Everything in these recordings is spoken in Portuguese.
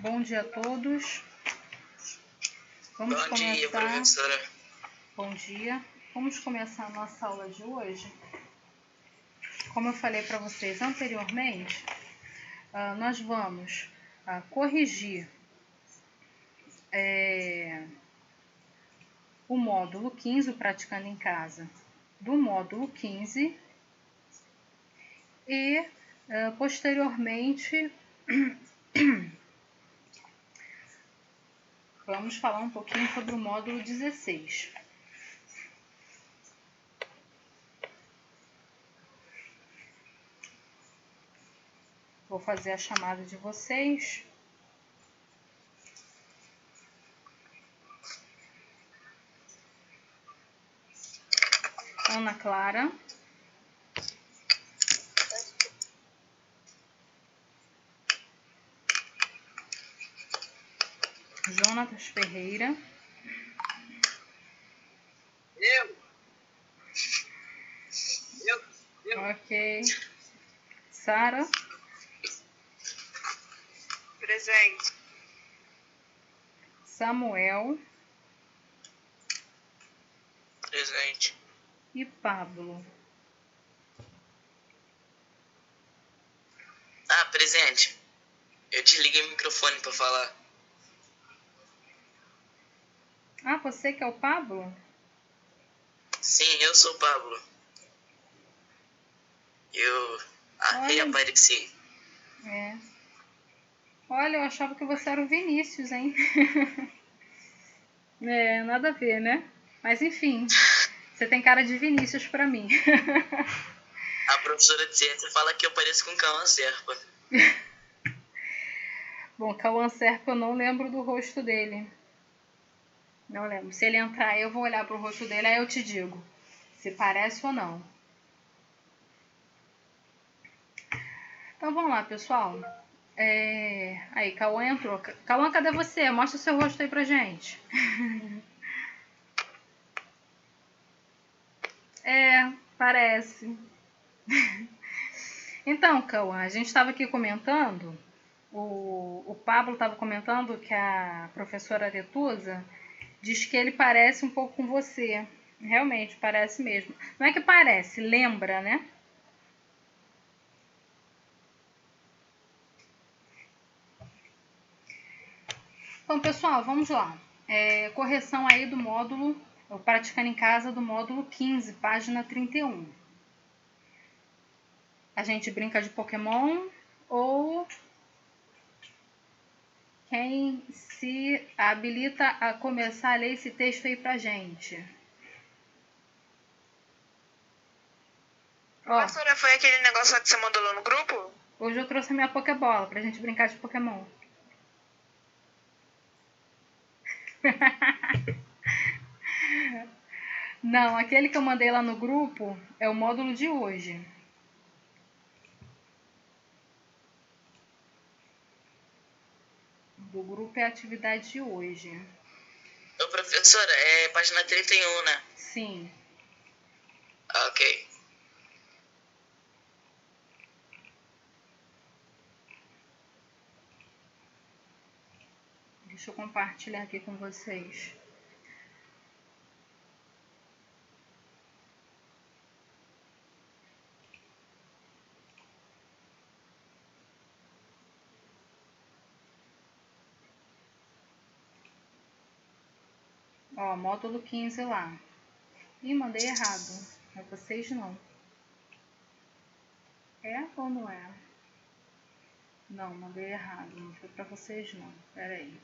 Bom dia a todos. Vamos Bom dia, professora. Bom dia. Vamos começar a nossa aula de hoje. Como eu falei para vocês anteriormente, nós vamos corrigir o módulo 15, o Praticando em Casa, do módulo 15 e, posteriormente, vamos falar um pouquinho sobre o módulo 16. Vou fazer a chamada de vocês. Ana Clara. Jonatas Ferreira. Eu. Ok. Sara. Presente. Samuel. Presente. E Pablo. Presente. Eu desliguei o microfone para falar. Você que é o Pablo? Sim, eu sou o Pablo. Eu reapareci. Olha, eu achava que você era o Vinícius, hein? Nada a ver, né? Mas enfim, você tem cara de Vinícius pra mim. A professora de ciência fala que eu pareço com Cauã Serpa. Bom, Cauã Serpa eu não lembro do rosto dele. Não lembro. Se ele entrar, eu vou olhar pro rosto dele, aí eu te digo se parece ou não. Então vamos lá, pessoal. Aí, Cauã entrou. Cauã, cadê você? Mostra o seu rosto aí pra gente. Parece. Então, Cauã, a gente estava aqui comentando, o Pablo estava comentando que a professora Aretusa diz que ele parece um pouco com você. Realmente, parece mesmo. Não é que parece, lembra, né? Então, pessoal, vamos lá. Correção aí do módulo, o Praticando em Casa do módulo 15, página 31. A gente brinca de Pokémon ou quem se habilita a começar a ler esse texto aí pra gente? Professora, foi aquele negócio lá que você mandou lá no grupo? Hoje eu trouxe a minha Pokébola pra gente brincar de Pokémon. Não, aquele que eu mandei lá no grupo é o módulo de hoje. Do grupo é a atividade de hoje. Ô, professora, é página 31, né? Sim. Ok. Deixa eu compartilhar aqui com vocês. Módulo 15 lá. Ih, mandei errado. É vocês não. É ou não é? Não, mandei errado. Não foi pra vocês não. Pera aí.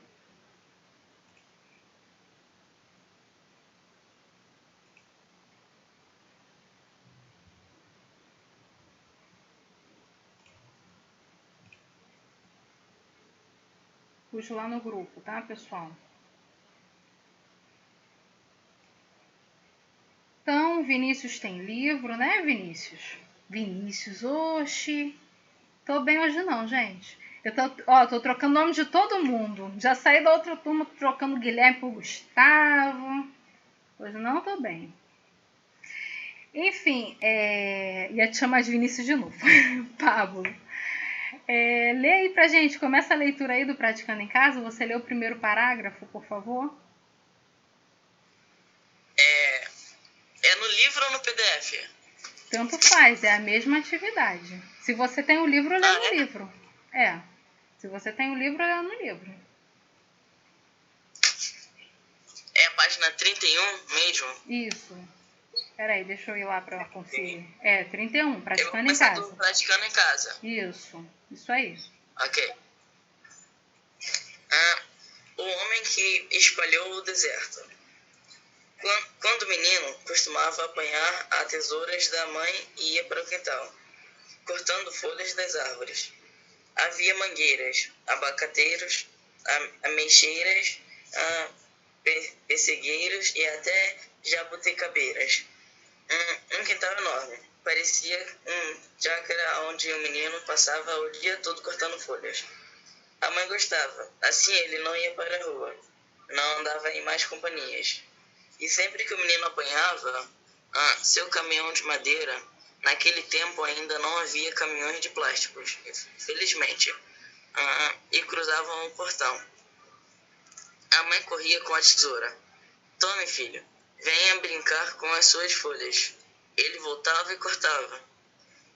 Pus lá no grupo, tá, pessoal? Então, Vinícius tem livro, né, Vinícius? Vinícius, oxi. Tô bem hoje não, gente. Eu tô trocando nome de todo mundo. Já saí da outra turma trocando Guilherme por Gustavo. Hoje não tô bem. Enfim, ia te chamar de Vinícius de novo. Pablo. Lê aí pra gente, começa a leitura aí do Praticando em Casa. Você lê o primeiro parágrafo, por favor? É no livro ou no PDF? Tanto faz, é a mesma atividade. Se você tem o livro, lê no livro. Se você tem o livro, lê no livro. É a página 31 mesmo? Isso. Peraí, deixa eu ir lá pra conferir. 31, Praticando Eu em vou Casa. Praticando em Casa. Isso aí. Ok. O homem que espalhou o deserto. Quando menino, costumava apanhar as tesouras da mãe e ia para o quintal, cortando folhas das árvores. Havia mangueiras, abacateiros, ameixeiras, pessegueiros e até jabuticabeiras. Um quintal enorme. Parecia um chácara onde o menino passava o dia todo cortando folhas. A mãe gostava, assim ele não ia para a rua, não andava em mais companhias. E sempre que o menino apanhava seu caminhão de madeira, naquele tempo ainda não havia caminhões de plásticos, felizmente, e cruzavam o portão. A mãe corria com a tesoura. Tome, filho, venha brincar com as suas folhas. Ele voltava e cortava.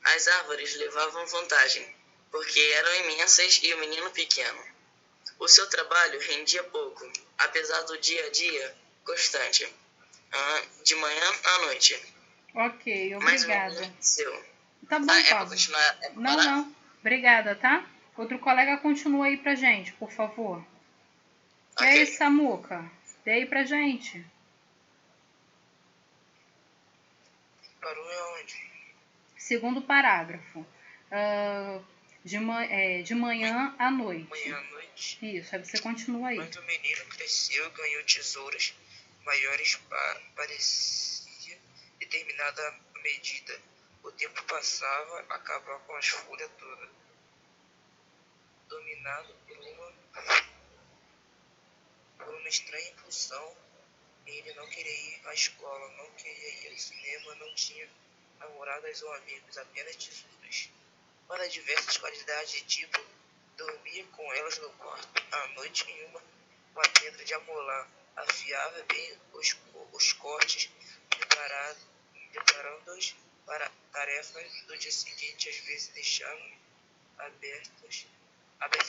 As árvores levavam vantagem, porque eram imensas e o menino pequeno. O seu trabalho rendia pouco, apesar do dia a dia constante, de manhã à noite. Ok, Mas o obrigada. menino seu. Tá bom, É pra Pablo. continuar? É pra parar? Não. Obrigada, tá? Outro colega continua aí pra gente, por favor. E aí, Ok. Samuca? Dê aí pra gente. Parou aonde? Segundo parágrafo. De manhã à noite. Manhã à noite. Isso, aí você continua aí. Quando o menino cresceu, ganhou tesouras maiores parecia determinada medida. O tempo passava, acabava com as folhas todas. Dominado por uma estranha impulsão, ele não queria ir à escola, não queria ir ao cinema, não tinha namoradas ou amigos, apenas tesouras. Para diversas qualidades de tipo, dormia com elas no quarto. À noite, em uma pedra de amolar, afiava bem os cortes, preparando-os para tarefas do dia seguinte. Às vezes deixava aberta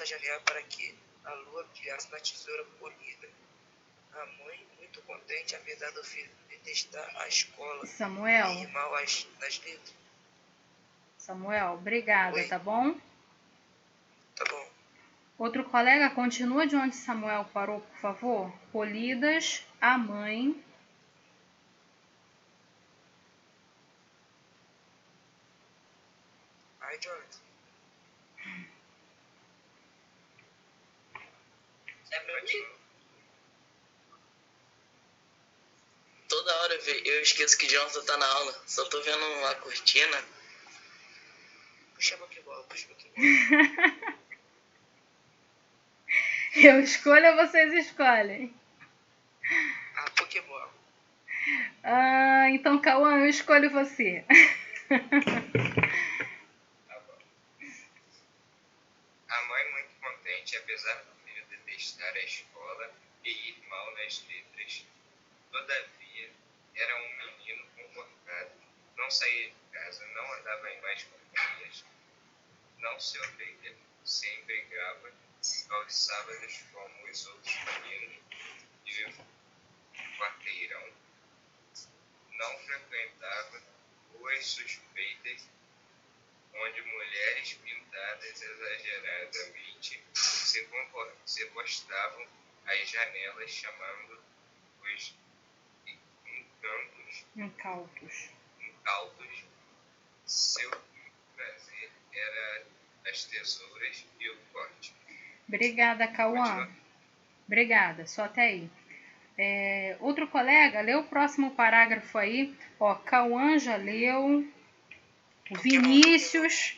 a janela para que a lua brilhasse na tesoura polida. A mãe, muito contente, apesar do filho detestar a escola Samuel, e ir mal nas letras. Samuel, obrigada, Oi. tá bom? Tá bom. Outro colega, continua de onde Samuel parou, por favor. Polidas, a mãe. Ai, Jonathan. É pra mim? Toda hora eu esqueço que Jonathan tá na aula. Só tô vendo uma cortina. Puxa a Pokébola, puxa a Pokébola. Eu escolho ou vocês escolhem? A Pokébola. Então, Cauã, eu escolho você. A mãe, muito contente, apesar do filho detestar a escola e ir mal nas letras, todavia era um menino comportado, não saía de casa, não andava em mais companhias, não se odeia, se embriagava aos sábados como os outros meninos de quarteirão, não frequentava ruas suspeitas onde mulheres pintadas exageradamente se postavam às janelas, chamando os incautos. Seu prazer era as tesouras e o corte. Obrigada, Cauã. Obrigada, só até aí. Outro colega, lê o próximo parágrafo aí. Cauã já leu. O Vinícius.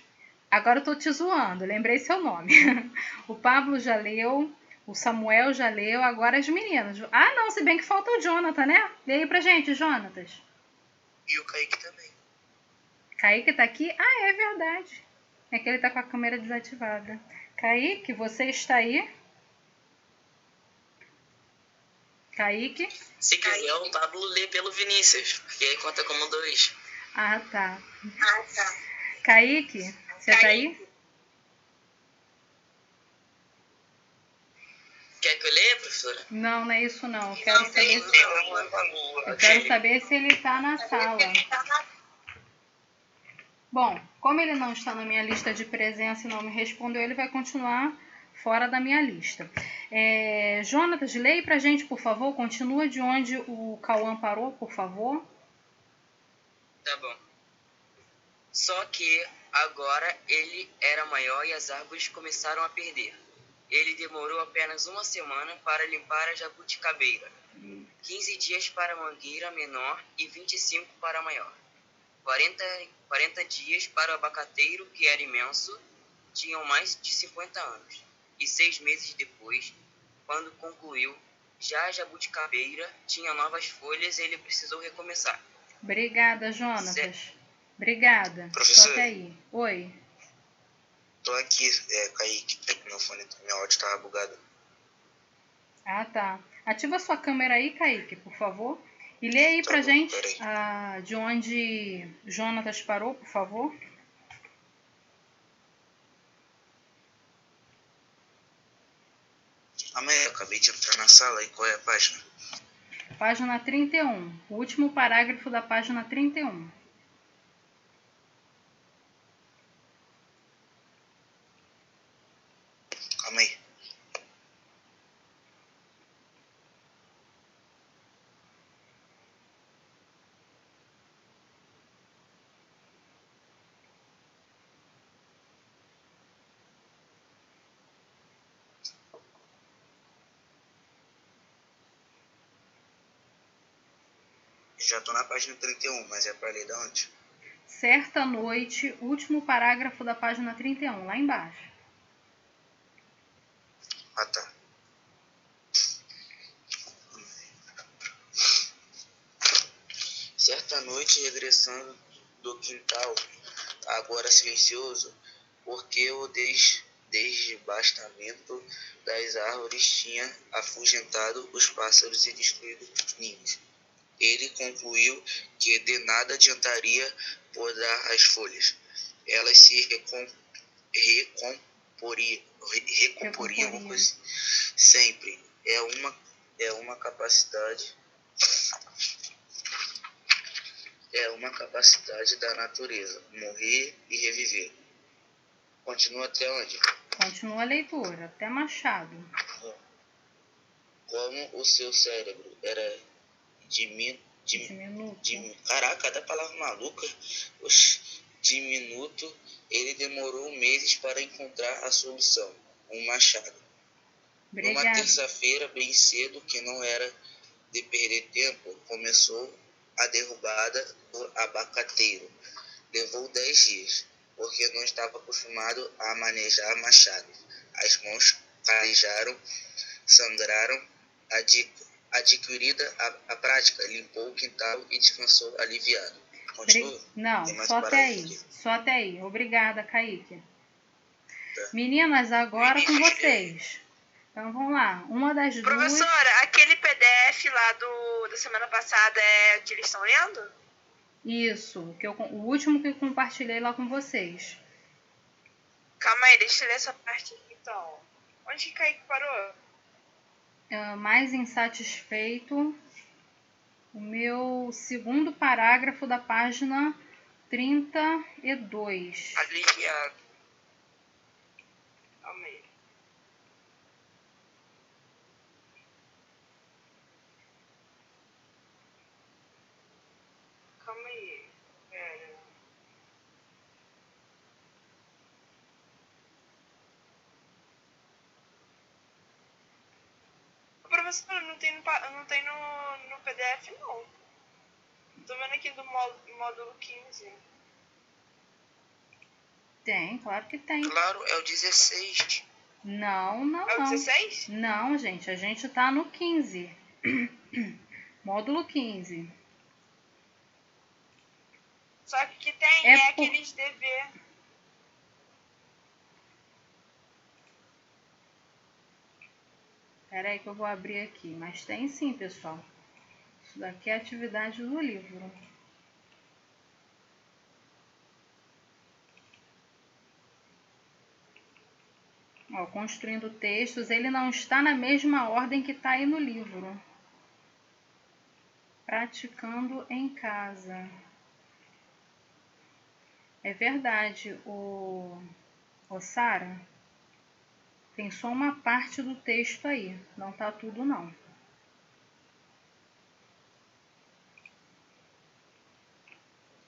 Agora eu tô te zoando, lembrei seu nome. O Pablo já leu. O Samuel já leu. Agora as meninas. Não, se bem que falta o Jonathan, né? Lê aí pra gente, Jonatas. E o Kaique também. Kaique tá aqui? É verdade. É que ele tá com a câmera desativada. Kaique, você está aí? Kaique? Se quiser, o Pablo lê pelo Vinícius, porque aí conta como 2. Ah, tá. Kaique, você tá aí? Quer que eu leia, professora? Não, não é isso não. Eu quero saber se ele tá na sala. Bom, como ele não está na minha lista de presença e não me respondeu, ele vai continuar fora da minha lista. Jonatas, leia pra gente, por favor. Continua de onde o Cauã parou, por favor. Tá bom. Só que agora ele era maior e as árvores começaram a perder. Ele demorou apenas 1 semana para limpar a jabuticabeira, 15 dias para a mangueira menor e 25 para a maior. 40 dias para o abacateiro, que era imenso, tinham mais de 50 anos. E 6 meses depois, quando concluiu, já a jabuticabeira tinha novas folhas e ele precisou recomeçar. Obrigada, Jonatas. Obrigada. Professor. Tô até aí. Oi. Tô aqui, Kaique, meu fone, meu áudio tava bugado. Ah, tá. Ativa sua câmera aí, Kaique, por favor. E lê aí pra gente de onde Jonatas parou, por favor. Amanhã eu acabei de entrar na sala e qual é a página? Página 31. O último parágrafo da página 31. Calma aí. Já tô na página 31, mas é pra ler da onde? Certa noite, último parágrafo da página 31, lá embaixo. Ah, tá. Certa noite, regressando do quintal, agora silencioso, porque o desbastamento das árvores tinha afugentado os pássaros e destruído os ninhos. Ele concluiu que de nada adiantaria podar as folhas. Elas se recomporiam sempre. É uma capacidade da natureza, morrer e reviver. Continua até onde? Continua a leitura, até Machado. Como o seu cérebro era diminuto. Caraca, cada palavra maluca. Diminuto, ele demorou meses para encontrar a solução, um machado. Obrigada. Numa terça-feira, bem cedo, que não era de perder tempo, começou a derrubada do abacateiro. Levou 10 dias, porque não estava acostumado a manejar machado. As mãos calejaram, sangraram. Adquirida a prática, limpou o quintal e descansou aliviado. Continua? Não, só até aí. Aqui. Só até aí. Obrigada, Kaique. Tá. Meninas, agora com vocês. Então vamos lá. Uma das duas... Professora, aquele PDF lá da semana passada é o que eles estão lendo? Isso, o último que eu compartilhei lá com vocês. Calma aí, deixa eu ler essa parte aqui então. Onde que Kaique parou? Mais insatisfeito. O meu segundo parágrafo da página 32. Aliviado. Calma aí. Calma aí. Pera. Professora, não tem no PDF não. Tô vendo aqui do módulo 15. Tem, claro que tem. Claro, é o 16. Não. É o 16? Não, gente, a gente tá no 15. Módulo 15. Só que tem aqueles dever. Espera aí que eu vou abrir aqui. Mas tem sim, pessoal. Isso daqui é a atividade do livro. Ó, construindo textos, ele não está na mesma ordem que está aí no livro. Praticando em casa. É verdade, o Sara, tem só uma parte do texto aí, não tá tudo não.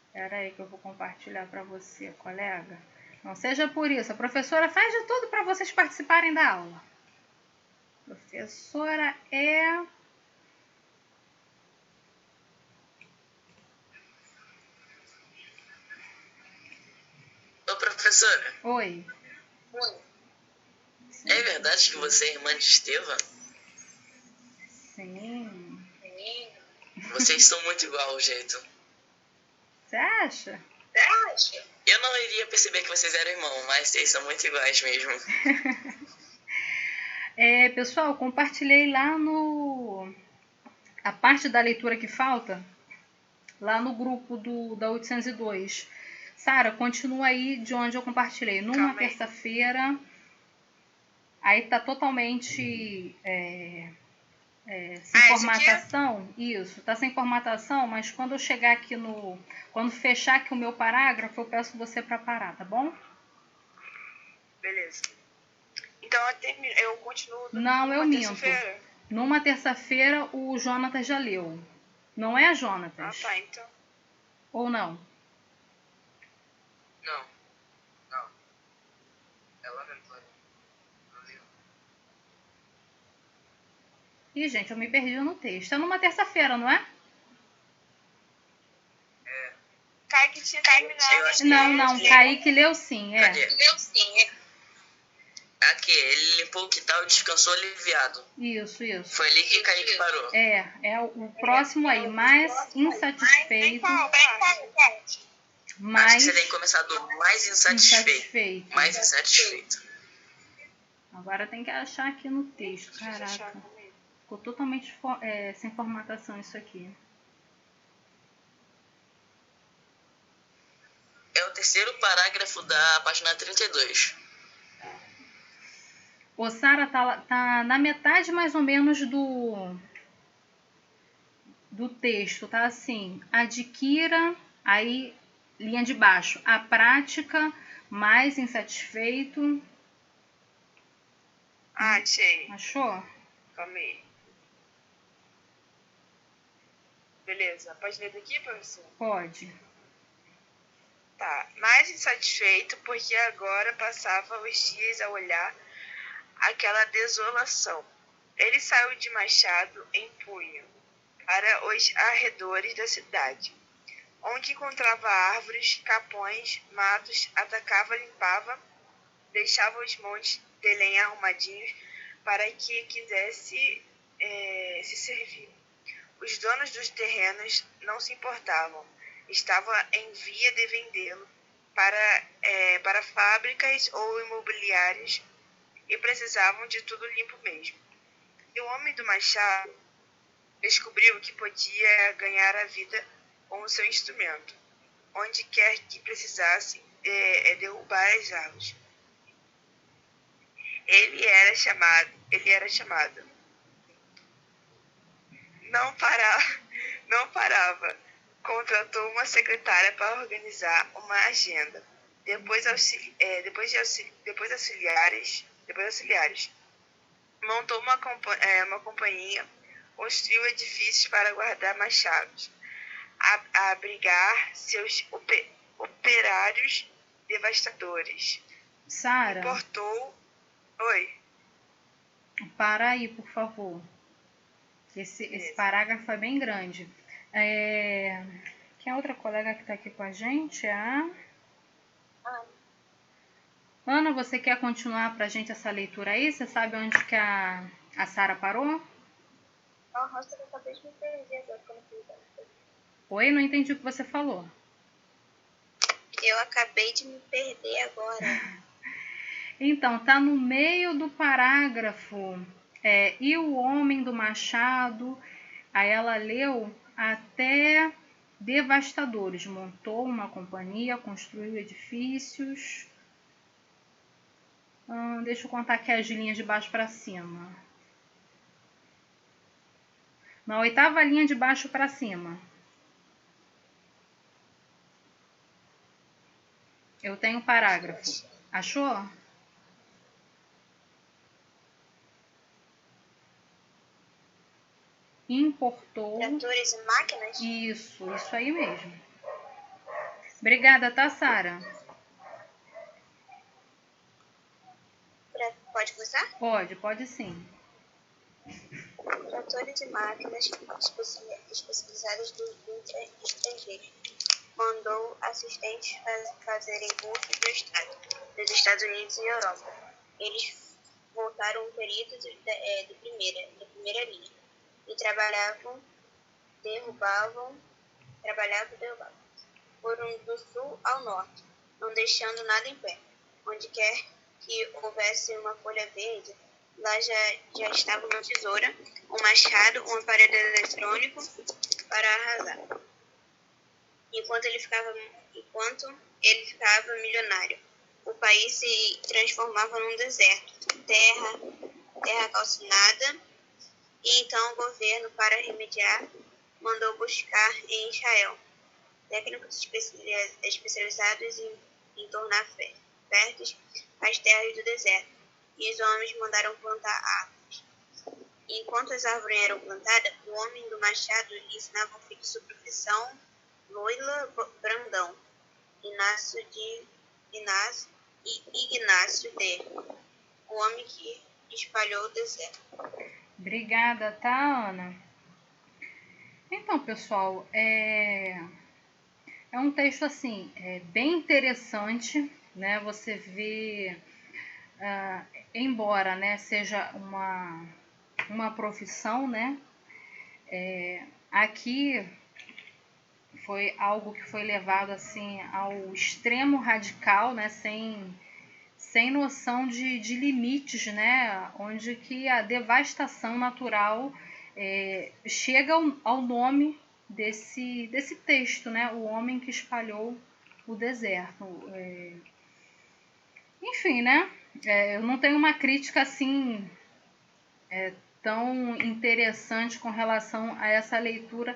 Espera aí que eu vou compartilhar para você, colega. Não seja por isso, a professora faz de tudo para vocês participarem da aula. A professora é... Ô, professora. Oi. É verdade que você é irmã de Estevam? Sim. Vocês são muito igual ao jeito. Você acha? Eu não iria perceber que vocês eram irmãos, mas vocês são muito iguais mesmo. Pessoal, compartilhei lá no... A parte da leitura que falta, lá no grupo da 802. Sara, continua aí de onde eu compartilhei. Numa terça-feira, aí tá totalmente sem formatação. Isso, tá sem formatação, mas quando eu chegar aqui quando fechar aqui o meu parágrafo, eu peço você para parar, tá bom? Beleza. Então eu continuo. Não, eu minto. Numa terça-feira o Jonatas já leu. Não é, Jonatas? Ah, tá, então. Ou não? Não. É lamentável. Não leu. Ih, gente, eu me perdi no texto. É numa terça-feira, não é? Kaique tinha terminado. Não, Kaique leu sim, é. Cadê? Aqui, ele limpou o quintal e descansou aliviado. Isso. Foi ali que Kaique parou. É o próximo aí, mais insatisfeito. Acho que você tem que começar do mais insatisfeito. Mais insatisfeito. Agora tem que achar aqui no texto, caraca. Ficou totalmente sem formatação isso aqui. É o terceiro parágrafo da página 32. O Sara tá na metade mais ou menos do texto, tá assim, adquira, aí linha de baixo, a prática, mais insatisfeito. Achei. Achou? Calma aí. Beleza, pode ler daqui, professor? Pode. Tá, mais insatisfeito porque agora passava os dias a olhar aquela desolação. Ele saiu de machado em punho para os arredores da cidade, onde encontrava árvores, capões, matos, atacava, limpava, deixava os montes de lenha arrumadinhos para que quisesse se servir. Os donos dos terrenos não se importavam, estavam em via de vendê-lo para fábricas ou imobiliários e precisavam de tudo limpo mesmo. E o homem do machado descobriu que podia ganhar a vida com o seu instrumento, onde quer que precisasse derrubar as árvores. Ele era chamado. Não parava. Contratou uma secretária para organizar uma agenda. Depois auxiliares. Montou uma companhia, construiu edifícios para guardar machados, abrigar seus operários devastadores. Sara. Importou. Oi. Para aí, por favor. Esse parágrafo é bem grande. Quem é a outra colega que está aqui com a gente? É a Ana, você quer continuar para a gente essa leitura aí? Você sabe onde que a Sara parou? Não, Rosa, eu acabei de me perder agora. Oi, não entendi o que você falou. Eu acabei de me perder agora. Então, tá no meio do parágrafo. E o homem do machado, aí ela leu até devastadores, montou uma companhia, construiu edifícios. Deixa eu contar aqui as linhas de baixo para cima. Na 8ª linha de baixo para cima. Eu tenho um parágrafo. Achou? Importou. Tratores e máquinas? Isso aí mesmo. Obrigada, tá, Sara? Pode começar? Pode sim. Tratores e máquinas especializadas do estrangeiro. Mandou assistentes fazerem uso dos Estados Unidos e Europa. Eles voltaram peritos de primeira linha e trabalhavam, derrubavam. Foram do sul ao norte, não deixando nada em pé. Onde quer que houvesse uma folha verde, lá já estava uma tesoura, um machado, um aparelho eletrônico para arrasar. Enquanto ele ficava milionário, o país se transformava num deserto, terra calcinada, e então o governo, para remediar, mandou buscar em Israel técnicos especializados em tornar férteis as terras do deserto, e os homens mandaram plantar árvores. Enquanto as árvores eram plantadas, o homem do machado lhe ensinava o filho de sua profissão, Loila Brandão, Ignácio D., o homem que espalhou o deserto. Obrigada, tá, Ana? Então, pessoal, é um texto assim, bem interessante, né? Você vê, embora, né, seja uma profissão, né? Aqui foi algo que foi levado assim ao extremo radical, né? Sem noção de limites, né? Onde que a devastação natural chega ao nome desse texto, né? O homem que espalhou o deserto. Enfim, né? Eu não tenho uma crítica assim tão interessante com relação a essa leitura,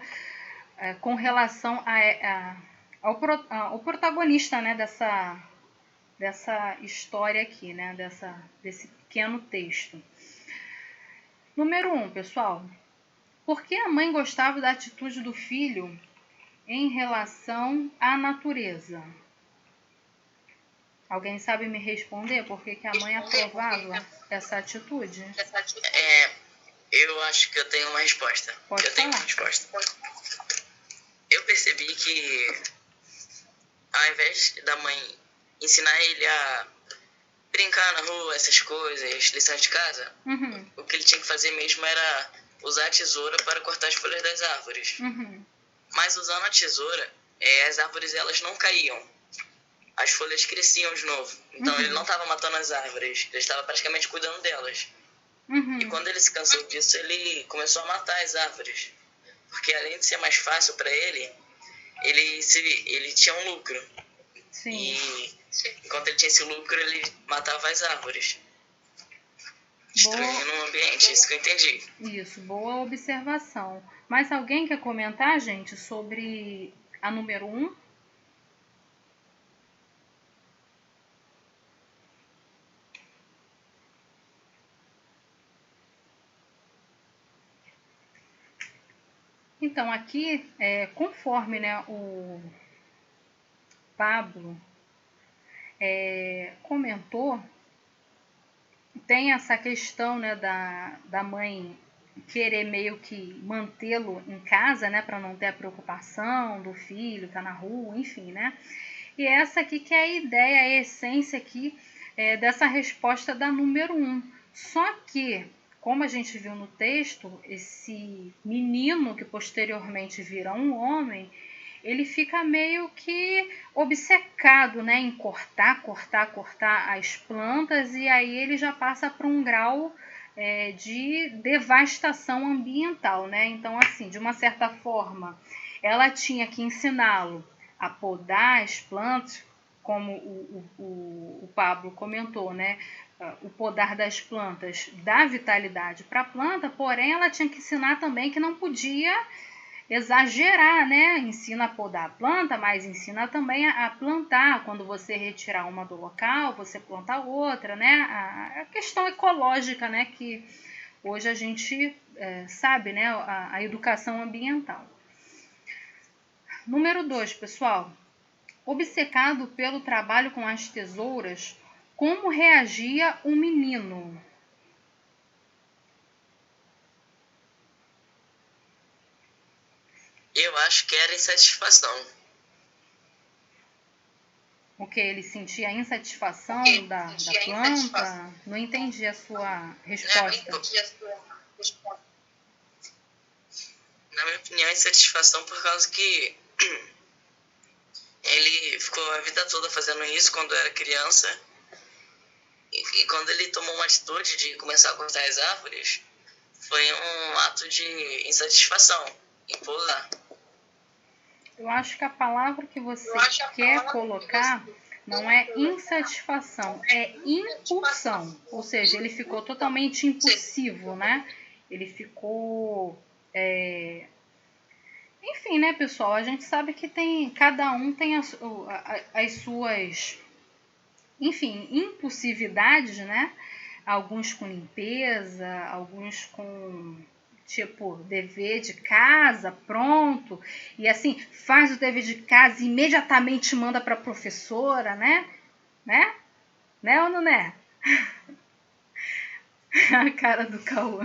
com relação ao protagonista, né? Dessa história aqui, né? Desse pequeno texto. Número 1, pessoal. Por que a mãe gostava da atitude do filho em relação à natureza? Alguém sabe me responder por que a mãe aprovava essa atitude? Eu acho que eu tenho uma resposta. Tenho uma resposta. Eu percebi que ao invés da mãe ensinar ele a brincar na rua, essas coisas, lições de casa, o que ele tinha que fazer mesmo era usar a tesoura para cortar as folhas das árvores. Mas usando a tesoura, as árvores elas não caíam. As folhas cresciam de novo. Então ele não estava matando as árvores, ele estava praticamente cuidando delas. E quando ele se cansou disso, ele começou a matar as árvores. Porque além de ser mais fácil para ele, ele tinha um lucro. Sim. E enquanto ele tinha esse lucro, ele matava as árvores. Destruindo o ambiente, isso que eu entendi. Isso, boa observação. Mas alguém quer comentar, gente, sobre a número 1? Então, aqui, conforme, né, o Pablo comentou, tem essa questão, né, da mãe querer meio que mantê-lo em casa, né, para não ter a preocupação do filho, tá na rua, enfim, né? E essa aqui que é a ideia, a essência aqui dessa resposta da número 1. Só que, como a gente viu no texto, esse menino que posteriormente vira um homem, ele fica meio que obcecado, né, em cortar as plantas, e aí ele já passa para um grau de devastação ambiental, né? Então, assim, de uma certa forma, ela tinha que ensiná-lo a podar as plantas, como o Pablo comentou, né? O podar das plantas dá vitalidade para a planta, porém ela tinha que ensinar também que não podia exagerar, né? Ensina a podar a planta, mas ensina também a plantar. Quando você retirar uma do local, você planta outra, né? A questão ecológica, né? Que hoje a gente sabe, né? A educação ambiental. Número 2, pessoal. Obcecado pelo trabalho com as tesouras, como reagia o menino? Eu acho que era insatisfação. O que? Ele sentia a insatisfação da planta? Não entendi a sua resposta. Na minha opinião, é insatisfação por causa que ele ficou a vida toda fazendo isso quando era criança. E quando ele tomou uma atitude de começar a cortar as árvores, foi um ato de insatisfação em podar. Eu acho que a palavra que você quer colocar não é insatisfação, é impulsão. Ou seja, ele ficou totalmente impulsivo, né? Ele ficou... Enfim, né, pessoal? A gente sabe que cada um tem as suas... Enfim, impulsividades, né? Alguns com limpeza, alguns com... tipo, dever de casa, pronto, e assim, faz o dever de casa e imediatamente manda para a professora, né? Né ou não é? A cara do Cauã.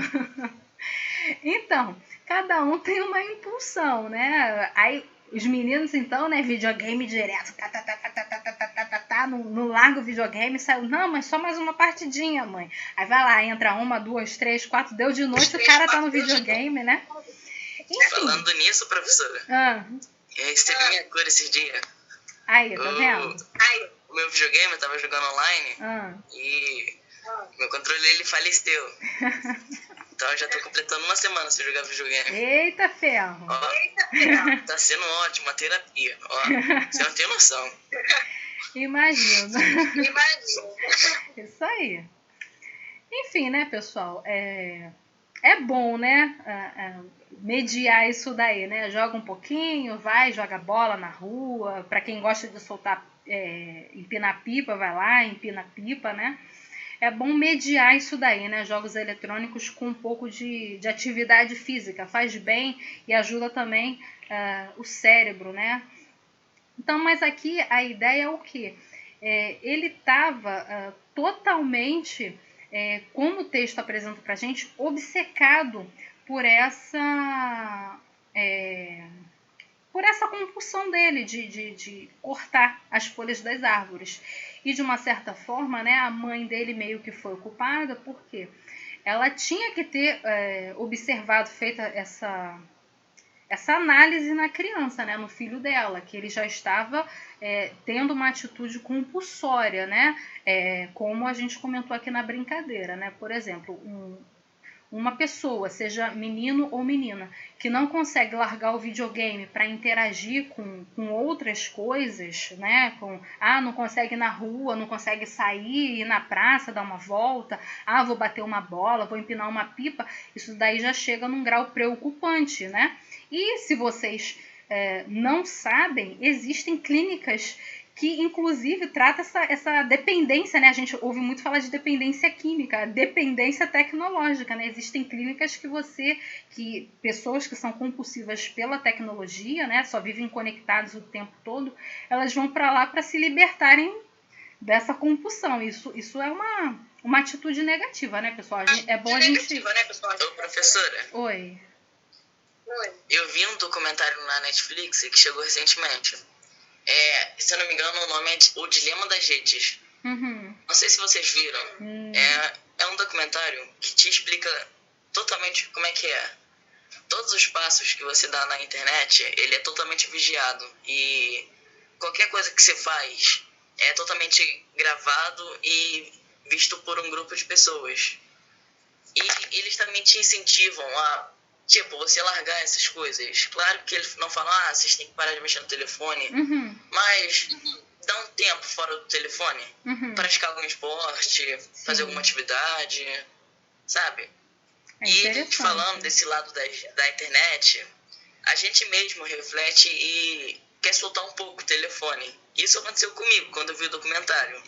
Então, cada um tem uma impulsão, né? Aí, os meninos, então, né, videogame direto, no largo videogame, saiu, não, mas só mais uma partidinha, mãe. Aí vai lá, entra 1, 2, 3, 4, deu de noite, o cara tá no videogame, né? Enfim. Falando nisso, professora, eu recebi minha cor esses dias. Aí, tá vendo? O meu videogame, eu tava jogando online, e meu controle, ele faleceu. Então eu já tô completando uma semana sem jogar videogame. Eita ferro! Tá sendo ótimo, a terapia. Ó, você não tem noção. Imagino. Isso aí. Enfim, né, pessoal? É bom, né? Mediar isso daí, né? Joga um pouquinho, vai, joga bola na rua. Pra quem gosta de soltar, empinar pipa, vai lá, empina pipa, né? É bom mediar isso daí, né? Jogos eletrônicos com um pouco de atividade física. Faz bem e ajuda também o cérebro, né? Então, mas aqui a ideia é o quê? Ele estava totalmente, como o texto apresenta pra gente, obcecado por essa compulsão dele de cortar as folhas das árvores. E de uma certa forma, né, a mãe dele meio que foi culpada, porque ela tinha que ter observado, feita essa análise na criança, né, no filho dela, que ele já estava tendo uma atitude compulsória, né, como a gente comentou aqui na brincadeira, né, por exemplo, uma pessoa, seja menino ou menina, que não consegue largar o videogame para interagir com outras coisas, né? Não consegue ir na rua, não consegue sair, ir na praça, dar uma volta, vou bater uma bola, vou empinar uma pipa, isso daí já chega num grau preocupante, né? E se vocês não sabem, existem clínicas que inclusive trata essa dependência, né? A gente ouve muito falar de dependência química, dependência tecnológica, né? Existem clínicas que pessoas que são compulsivas pela tecnologia, né? Só vivem conectados o tempo todo, elas vão para lá para se libertarem dessa compulsão. Isso é uma atitude negativa, né, pessoal? É bom a gente... Ô, professora. Oi. Eu vi um documentário na Netflix que chegou recentemente. Se eu não me engano, o nome é O Dilema das Redes. Uhum. Não sei se vocês viram. É um documentário que te explica totalmente como é que é. Todos os passos que você dá na internet, ele é totalmente vigiado. E qualquer coisa que você faz é totalmente gravado e visto por um grupo de pessoas. E eles também te incentivam a, tipo, você largar essas coisas. Claro que eles não falam, vocês têm que parar de mexer no telefone, mas dá um tempo fora do telefone, praticar algum esporte, fazer alguma atividade, sabe? E falando desse lado da internet, a gente mesmo reflete e quer soltar um pouco o telefone. Isso aconteceu comigo quando eu vi o documentário.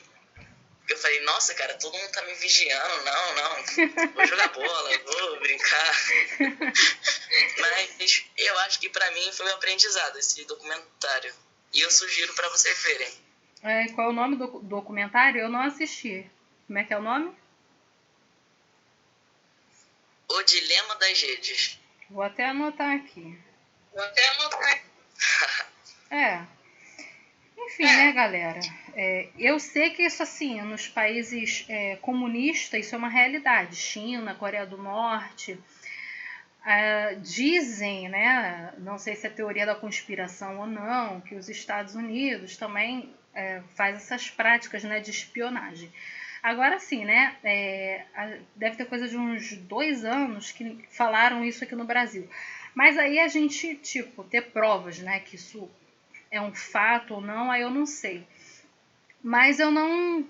Eu falei, nossa, cara, todo mundo tá me vigiando. Não, vou jogar bola, vou brincar. Mas eu acho que pra mim foi um aprendizado esse documentário. E eu sugiro pra vocês verem. Qual é o nome do documentário? Eu não assisti. Como é que é o nome? O Dilema das Redes. Vou até anotar aqui. Enfim, né, galera? Eu sei que isso, assim, nos países comunistas, isso é uma realidade. China, Coreia do Norte. Dizem, né, não sei se é teoria da conspiração ou não, que os Estados Unidos também faz essas práticas, né, de espionagem. Agora sim, né, deve ter coisa de uns 2 anos que falaram isso aqui no Brasil. Mas aí a gente, ter provas, né, que isso é um fato ou não, aí eu não sei. Mas eu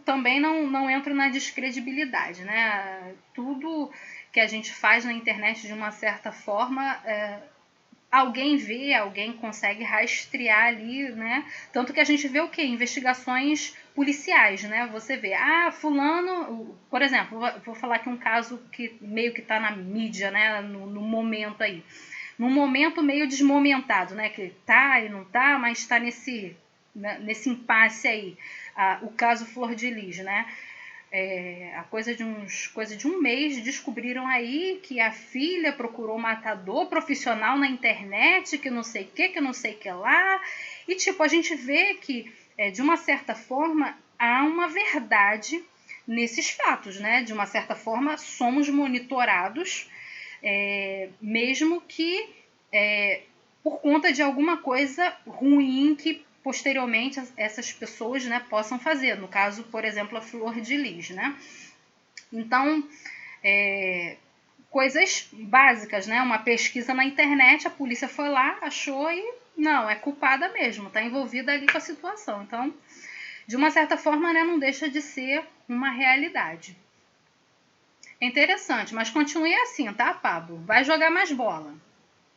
também não entro na descredibilidade, né? Tudo que a gente faz na internet de uma certa forma, alguém vê, alguém consegue rastrear ali, né? Tanto que a gente vê o quê? Investigações policiais, né? Você vê, fulano, por exemplo, vou falar aqui um caso que meio que está na mídia, né? No momento aí. Num momento meio desmomentado, né? Que tá e não tá, mas está nesse impasse aí. O caso Flor de Lis, né? A coisa de um mês descobriram aí que a filha procurou matador profissional na internet, que não sei o que lá. E a gente vê que, de uma certa forma, há uma verdade nesses fatos, né? De uma certa forma, somos monitorados, mesmo que por conta de alguma coisa ruim que posteriormente essas pessoas, né, possam fazer. No caso, por exemplo, a Flor de Lis, né? Então, coisas básicas, né? Uma pesquisa na internet, a polícia foi lá, achou e não, é culpada mesmo, está envolvida ali com a situação. Então, de uma certa forma, né, não deixa de ser uma realidade. É interessante, mas continue assim, tá, Pablo? Vai jogar mais bola.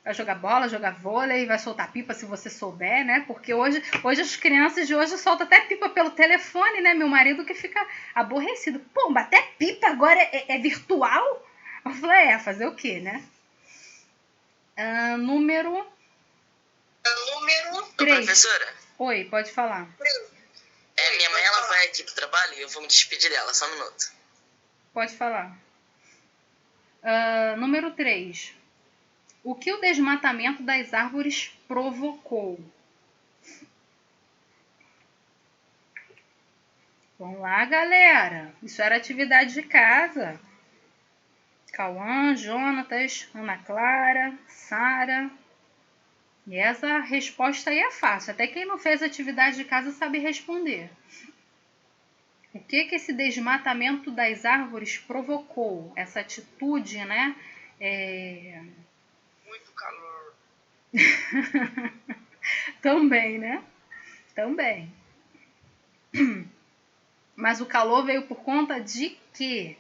Vai jogar bola, jogar vôlei, vai soltar pipa se você souber, né? Porque hoje as crianças de hoje soltam até pipa pelo telefone, né? Meu marido que fica aborrecido. Pô, até pipa agora é virtual? Eu falei, fazer o quê, né? Número 3. Professora? Oi, pode falar. Minha mãe, ela vai aqui pro trabalho e eu vou me despedir dela, só um minuto. Pode falar. Número 3. O que o desmatamento das árvores provocou? Vamos lá, galera. Isso era atividade de casa. Cauã, Jonatas, Ana Clara, Sara. E essa resposta aí é fácil. Até quem não fez atividade de casa sabe responder. O que esse desmatamento das árvores provocou? Essa atitude, né? Muito calor. Também, né? Também. Mas o calor veio por conta de quê?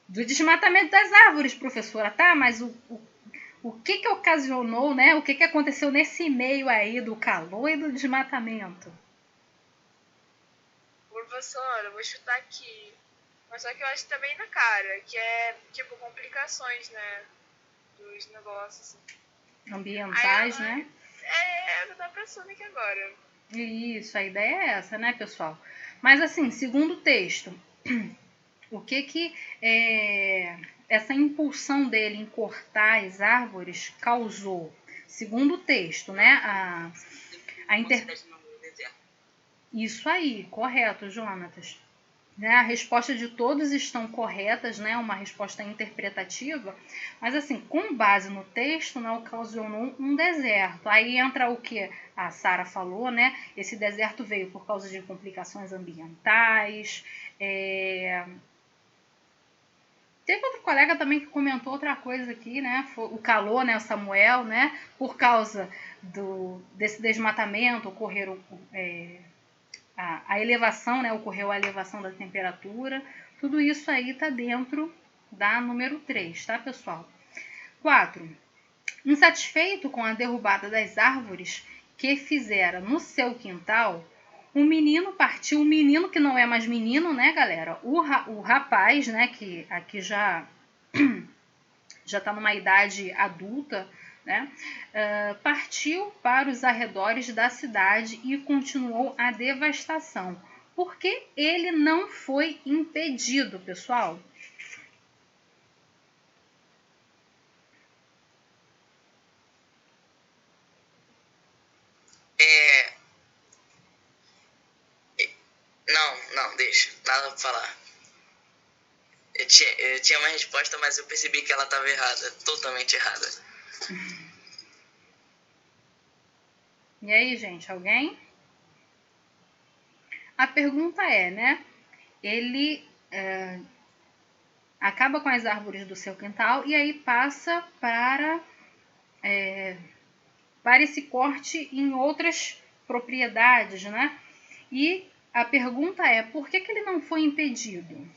Do desmatamento das árvores, professora, tá? Mas o que ocasionou, né? O que aconteceu nesse meio aí do calor e do desmatamento? Professora, eu vou chutar aqui. Mas só que eu acho que tá bem na cara, que é tipo complicações, né? Dos negócios. Ambientais, né? Eu tô pensando aqui agora. Isso, a ideia é essa, né, pessoal? Mas assim, segundo o texto, o que essa impulsão dele em cortar as árvores causou? Segundo o texto, né? Isso aí, correto, Jonatas. Né, a resposta de todos estão corretas, né? Uma resposta interpretativa, mas assim, com base no texto, né, ocasionou um deserto. Aí entra o que a Sara falou, né? Esse deserto veio por causa de complicações ambientais, Teve outro colega também que comentou outra coisa aqui, né? O calor, né? O Samuel, né? Por causa desse desmatamento, ocorreram a elevação, né? Ocorreu a elevação da temperatura. Tudo isso aí está dentro da número 3, tá, pessoal? 4. Insatisfeito com a derrubada das árvores que fizera no seu quintal, um menino partiu, um menino que não é mais menino, né, galera? O rapaz, né, que aqui já está numa idade adulta, né, partiu para os arredores da cidade e continuou a devastação. Porque ele não foi impedido, pessoal. Não, deixa. Nada pra falar. Eu tinha uma resposta, mas eu percebi que ela estava errada. Totalmente errada. E aí, gente, alguém? A pergunta é, né? Ele acaba com as árvores do seu quintal e aí passa para esse corte em outras propriedades, né? E a pergunta é, por que ele não foi impedido?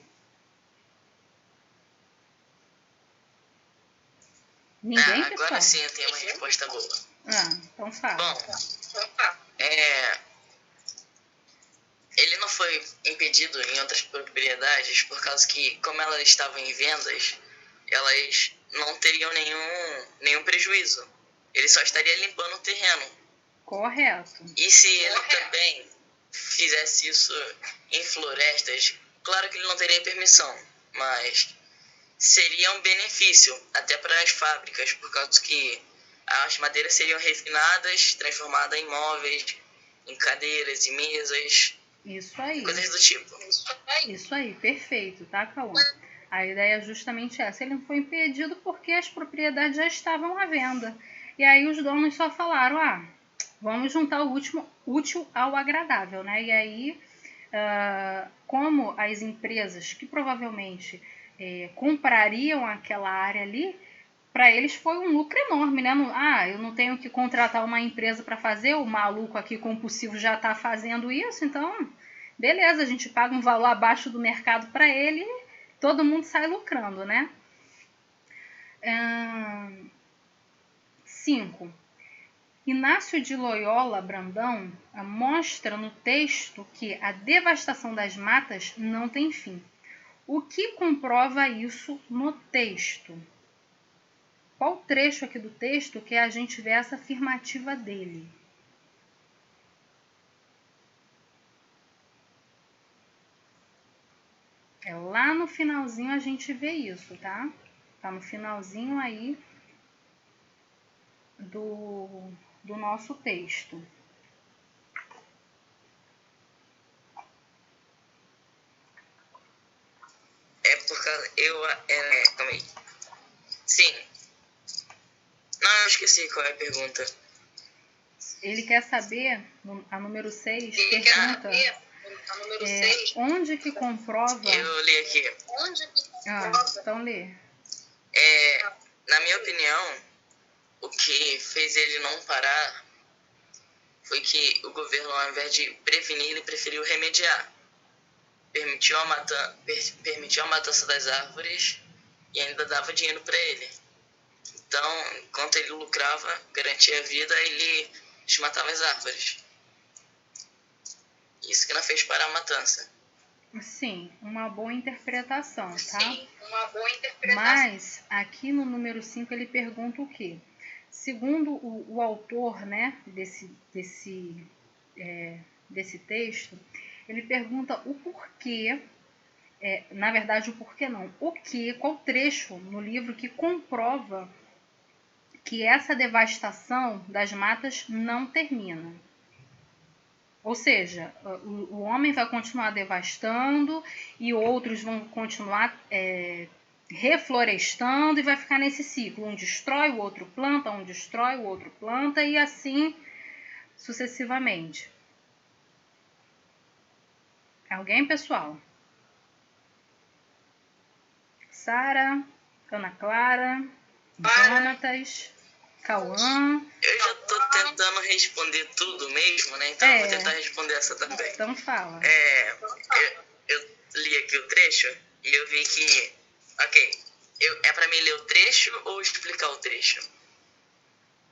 Ninguém, pessoal? Agora sim eu tenho uma resposta boa. Então fala. Bom, ele não foi impedido em outras propriedades por causa que, como elas estavam em vendas, elas não teriam nenhum prejuízo. Ele só estaria limpando o terreno. Correto. E se ele também fizesse isso em florestas, claro que ele não teria permissão, mas seria um benefício até para as fábricas, por causa que as madeiras seriam refinadas, transformadas em móveis, em cadeiras e mesas. Isso aí. Coisas do tipo. Isso aí, perfeito, tá, Cauã? A ideia é justamente essa. Ele não foi impedido porque as propriedades já estavam à venda. E aí os donos só falaram, vamos juntar o útil ao agradável, né? E aí, como as empresas que provavelmente comprariam aquela área ali, para eles foi um lucro enorme, né? Eu não tenho que contratar uma empresa para fazer, o maluco aqui compulsivo já está fazendo isso, então, beleza, a gente paga um valor abaixo do mercado para ele e todo mundo sai lucrando, né? 5. Inácio de Loyola Brandão mostra no texto que a devastação das matas não tem fim. O que comprova isso no texto? Qual trecho aqui do texto que a gente vê essa afirmativa dele? Lá no finalzinho a gente vê isso, tá? Tá no finalzinho aí do nosso texto. Por causa... calma aí. Sim. Não, eu esqueci qual é a pergunta. Ele quer saber, a número 6, pergunta... onde que comprova... Eu li aqui. Onde que comprova... Então lê. Na minha opinião, o que fez ele não parar foi que o governo, ao invés de prevenir, ele preferiu remediar. Permitiu a matança das árvores e ainda dava dinheiro para ele. Então, enquanto ele lucrava, garantia a vida, ele desmatava as árvores. Isso que não fez parar a matança. Sim, uma boa interpretação, tá? Sim, uma boa interpretação. Mas, aqui no número 5, ele pergunta o quê? Segundo o autor, né, desse texto, ele pergunta o porquê, na verdade o porquê não, qual trecho no livro que comprova que essa devastação das matas não termina. Ou seja, o homem vai continuar devastando e outros vão continuar reflorestando e vai ficar nesse ciclo. Um destrói, o outro planta, um destrói, o outro planta e assim sucessivamente. Alguém, pessoal? Sara, Ana Clara, Jonatas, Cauã. Eu já tô tentando responder tudo mesmo, né? Então eu vou tentar responder essa também. Então fala. Eu li aqui o trecho e eu vi que... Ok, é pra mim ler o trecho ou explicar o trecho?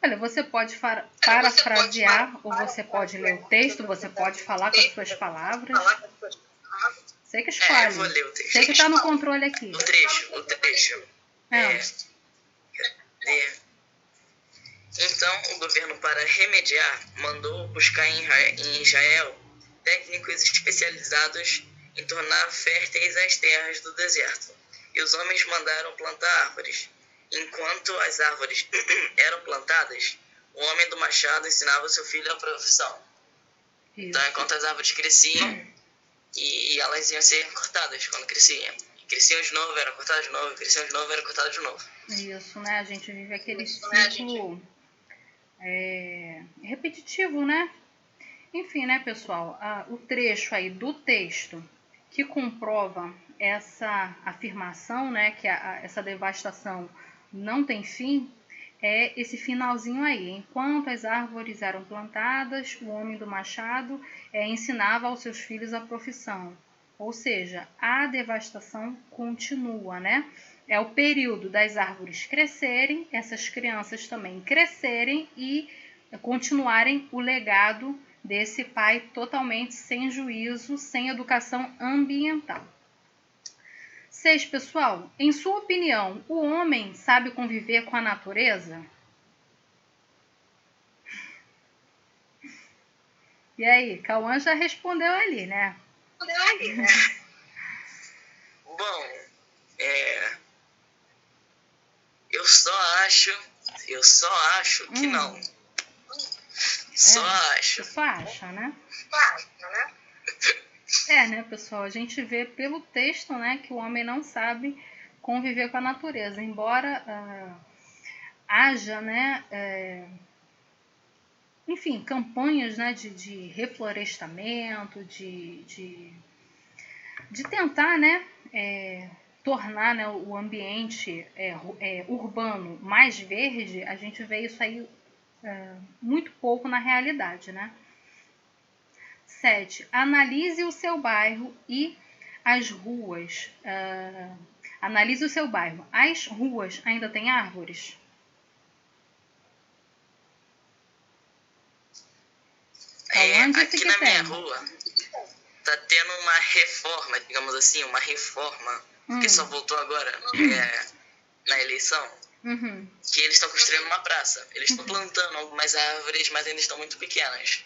Olha, você pode parafrasear ou você pode ler o texto, você pode falar com as suas palavras. Você que escolhe. Eu vou ler o texto. Você que tá no controle aqui. O trecho. Então, o governo, para remediar, mandou buscar em Israel técnicos especializados em tornar férteis as terras do deserto. E os homens mandaram plantar árvores. Enquanto as árvores eram plantadas, o homem do machado ensinava seu filho a profissão. Isso. Então, enquanto as árvores cresciam, e elas iam ser cortadas quando cresciam. Cresciam de novo, eram cortadas de novo, cresciam de novo, eram cortadas de novo. Isso, né? A gente vive aquele ciclo repetitivo, né? Enfim, né, pessoal? O trecho aí do texto que comprova essa afirmação, né, que essa devastação não tem fim, é esse finalzinho aí. Enquanto as árvores eram plantadas, o homem do machado ensinava aos seus filhos a profissão. Ou seja, a devastação continua, né? É o período das árvores crescerem, essas crianças também crescerem e continuarem o legado desse pai totalmente sem juízo, sem educação ambiental. 6, pessoal, em sua opinião, o homem sabe conviver com a natureza? E aí, Cauã já respondeu ali, né? Bom, eu só acho que não. Só acho. Só acha, né? Né, pessoal? A gente vê pelo texto, né, que o homem não sabe conviver com a natureza. Embora haja, né, enfim, campanhas, né, de reflorestamento, de tentar, né, tornar, né, o ambiente urbano mais verde, a gente vê isso aí muito pouco na realidade, né? 7. Analise o seu bairro e as ruas. Analise o seu bairro. As ruas ainda têm árvores? Aqui na minha rua tá tendo uma reforma, digamos assim, que só voltou agora na eleição. Que eles estão construindo uma praça. Eles estão plantando algumas árvores, mas ainda estão muito pequenas.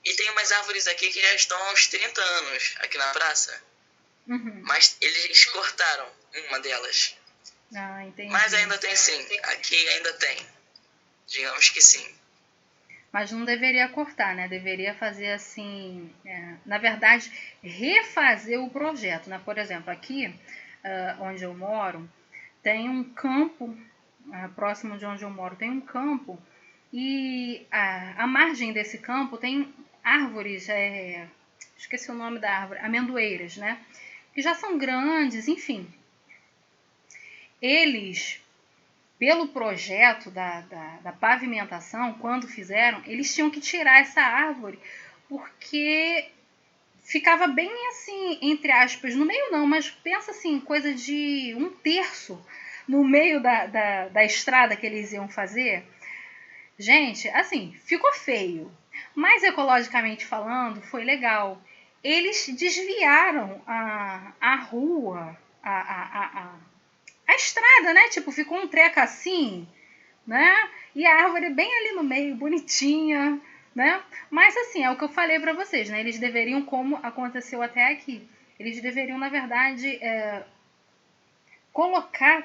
E tem umas árvores aqui que já estão há uns 30 anos aqui na praça. Mas eles cortaram uma delas. Entendi. Mas ainda tem sim. Aqui ainda tem. Digamos que sim. Mas não deveria cortar, né? Deveria fazer assim... na verdade, refazer o projeto, né? Por exemplo, aqui onde eu moro, tem um campo... próximo de onde eu moro tem um campo. E a margem desse campo tem árvores, esqueci o nome da árvore, amendoeiras, né? Que já são grandes, enfim. Eles, pelo projeto da pavimentação, quando fizeram, eles tinham que tirar essa árvore, porque ficava bem assim, entre aspas, no meio não, mas pensa assim, coisa de 1/3 no meio da estrada que eles iam fazer. Gente, assim, ficou feio, mas ecologicamente falando, foi legal. Eles desviaram a rua, a estrada, né? Tipo, ficou um treco assim, né? E a árvore bem ali no meio, bonitinha, né? Mas assim, é o que eu falei pra vocês, né? Eles deveriam, como aconteceu até aqui, eles deveriam, na verdade,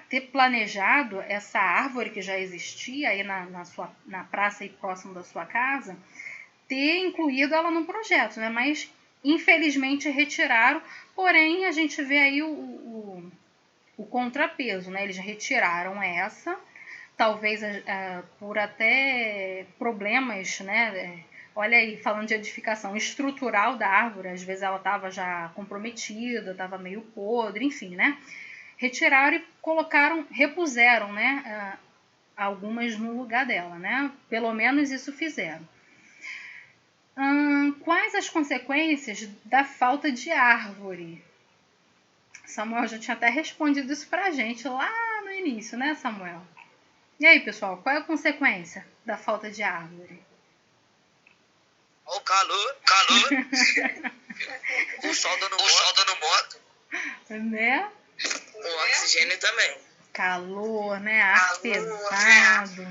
ter planejado essa árvore que já existia aí na praça aí próximo da sua casa, ter incluído ela no projeto, né? Mas infelizmente retiraram, porém a gente vê aí o contrapeso, né? Eles retiraram essa, talvez por até problemas, né? Olha aí, falando de edificação estrutural da árvore, às vezes ela estava já comprometida, estava meio podre, enfim, né? retiraram e repuseram, né, algumas no lugar dela, né? Pelo menos isso fizeram. Quais as consequências da falta de árvore? Samuel já tinha até respondido isso pra gente lá no início, né, Samuel? E aí, pessoal, qual é a consequência da falta de árvore? O calor. O sol dando moto. Né? O oxigênio também. Calor, né? Ar pesado.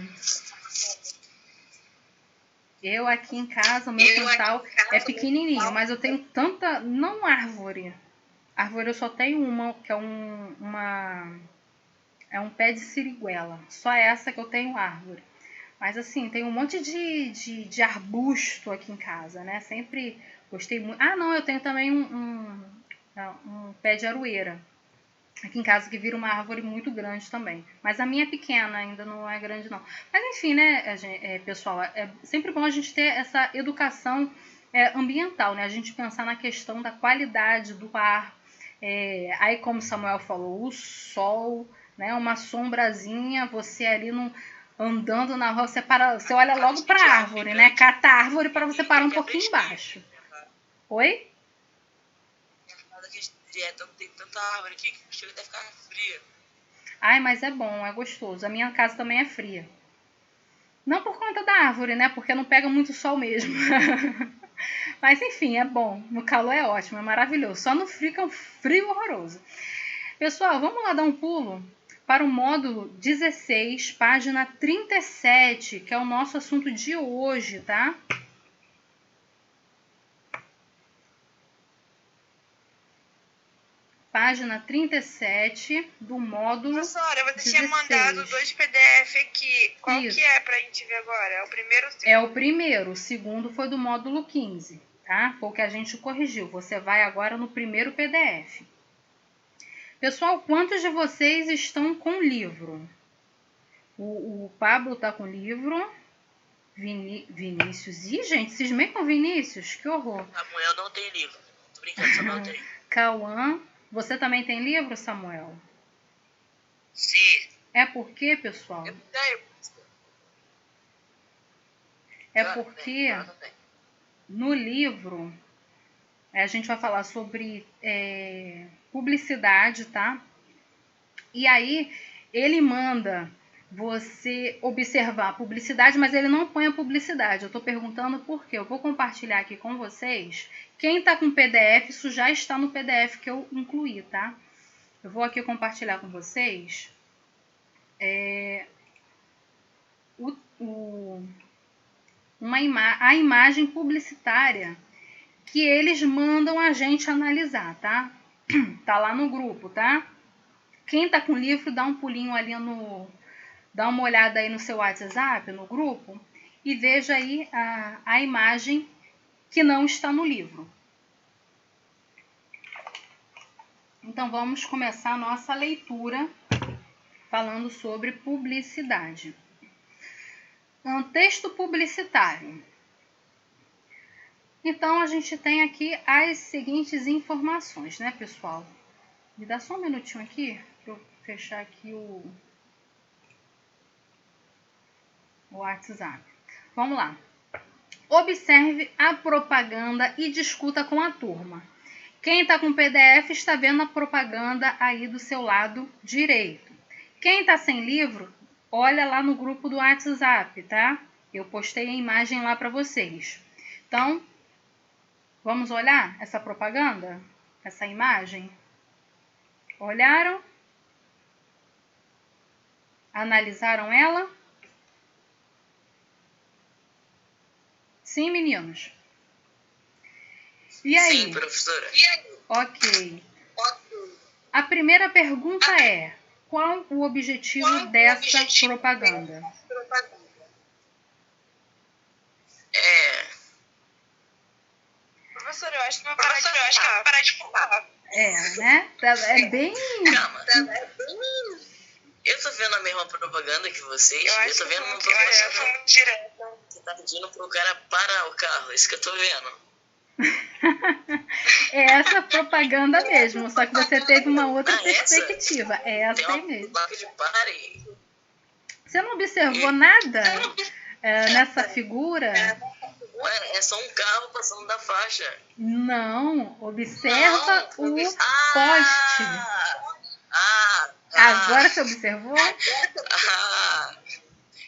Eu aqui em casa, o meu quintal é pequenininho, mas eu tenho tanta... Não árvore. Árvore eu só tenho uma, que é um pé de siriguela. Só essa que eu tenho árvore. Mas assim, tem um monte de arbusto aqui em casa, né? Sempre gostei muito. Ah, não, eu tenho também um pé de aroeira aqui em casa, que vira uma árvore muito grande também. Mas a minha é pequena, ainda não é grande não. Mas enfim, né, pessoal, é sempre bom a gente ter essa educação ambiental, né? A gente pensar na questão da qualidade do ar. Aí, como o Samuel falou, o sol, né? Uma sombrazinha, você ali andando na rua, você olha logo para a árvore, né? Cata a árvore para você parar um pouquinho embaixo. Oi? Tem tanta árvore aqui que chega até a ficar fria. Ai, mas é bom, é gostoso. A minha casa também é fria. Não por conta da árvore, né? Porque não pega muito sol mesmo. Mas enfim, é bom. No calor é ótimo, é maravilhoso. Só no frio que é um frio horroroso. Pessoal, vamos lá dar um pulo para o módulo 16, página 37, que é o nosso assunto de hoje, tá? Página 37 do módulo Professora, você 16. tinha mandado 2 PDF aqui. Qual Isso. que é pra gente ver agora? É o primeiro ou o segundo? É o primeiro. O segundo foi do módulo 15, tá? Foi o que a gente corrigiu. Você vai agora no primeiro PDF. Pessoal, quantos de vocês estão com livro? O Pablo tá com livro. Vinícius. Ih, gente, cismei com Vinícius. Que horror. Samuel não tem livro. Tô brincando, Samuel tem. Cauã. Você também tem livro, Samuel? Sim. É porque, pessoal? Eu tenho. É porque no livro a gente vai falar sobre publicidade, tá? E aí ele manda você observar a publicidade, mas ele não põe a publicidade. Eu tô perguntando por quê. Eu vou compartilhar aqui com vocês. Quem tá com PDF, isso já está no PDF que eu incluí, tá? Eu vou aqui compartilhar com vocês a imagem publicitária que eles mandam a gente analisar, tá? Tá lá no grupo, tá? Quem tá com livro, dá um pulinho ali dá uma olhada aí no seu WhatsApp, no grupo, e veja aí a imagem que não está no livro. Então vamos começar a nossa leitura falando sobre publicidade. Texto publicitário. Então a gente tem aqui as seguintes informações, né, pessoal? Me dá só um minutinho aqui para eu fechar aqui o WhatsApp. Vamos lá. Observe a propaganda e discuta com a turma. Quem está com PDF está vendo a propaganda aí do seu lado direito. Quem está sem livro, olha lá no grupo do WhatsApp, tá? Eu postei a imagem lá para vocês. Então, vamos olhar essa propaganda? Essa imagem? Olharam? Analisaram ela? Sim, meninos? E aí? Sim, professora. Ok. A primeira pergunta é: qual o objetivo dessa propaganda? Professora, eu acho que vai parar de falar. Né? É bem... Calma. Eu tô vendo a mesma propaganda que vocês. Eu tô vendo uma propaganda. Direto. Você tá pedindo pro cara parar o carro. Isso que eu tô vendo. É essa propaganda mesmo, só que você teve uma outra Ah, essa? perspectiva. É essa Tem aí uma mesmo. placa de pare. Você não observou nada nessa figura? Ué, é só um carro passando da faixa. Não, observa Não, o poste. Ah, Agora você observou? ah,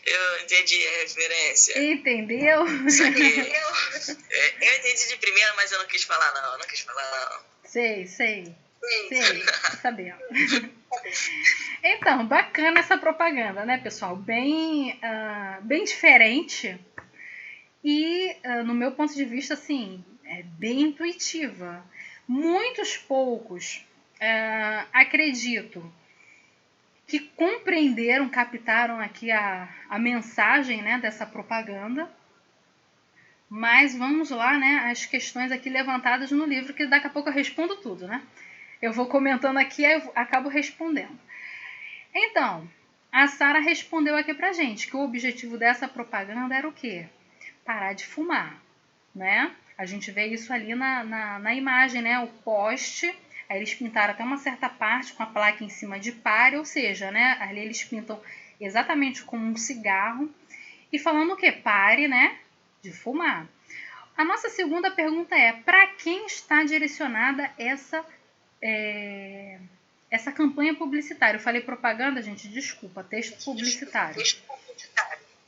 eu entendi a referência. Entendeu? Só que eu entendi de primeira, mas eu não quis falar não. Sei. Tô sabendo. Então, bacana essa propaganda, né, pessoal? Bem diferente e, no meu ponto de vista, assim, é bem intuitiva. Muitos poucos, acredito, que compreenderam, captaram aqui a mensagem, né, dessa propaganda. Mas vamos lá, né, as questões aqui levantadas no livro, que daqui a pouco eu respondo tudo, né? Eu vou comentando aqui e eu acabo respondendo. Então, a Sara respondeu aqui pra gente que o objetivo dessa propaganda era o quê? Parar de fumar, né? A gente vê isso ali na imagem, né? O poste, aí eles pintaram até uma certa parte com a placa em cima de pare, ou seja, né? Ali eles pintam exatamente como um cigarro e falando o quê? Pare, né? De fumar. A nossa segunda pergunta é: para quem está direcionada essa campanha publicitária? Eu falei propaganda, gente, desculpa, texto publicitário.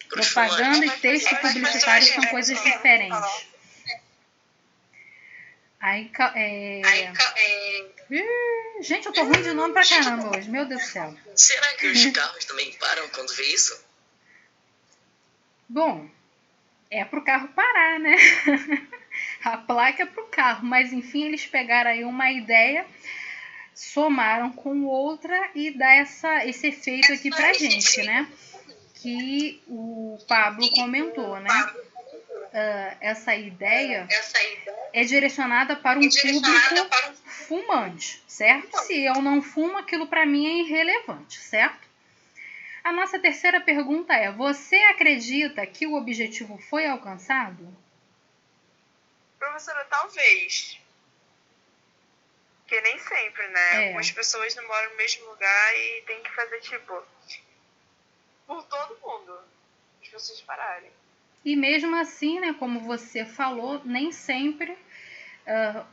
Propaganda e texto publicitário são coisas diferentes. Gente, eu tô ruim de nome pra caramba hoje, meu Deus do céu. Será que os carros também param quando vê isso? Bom, é pro carro parar, né? A placa é pro carro, mas enfim, eles pegaram aí uma ideia, somaram com outra e dá esse efeito aqui pra gente, né? Que o Pablo comentou, né? Essa ideia é direcionada para um público fumante, certo? Se eu não fumo, aquilo para mim é irrelevante, certo? A nossa terceira pergunta é: você acredita que o objetivo foi alcançado? Professora, talvez. Porque nem sempre, né? Algumas pessoas não moram no mesmo lugar e tem que fazer, tipo, por todo mundo. As pessoas pararem. E mesmo assim, né, como você falou, nem sempre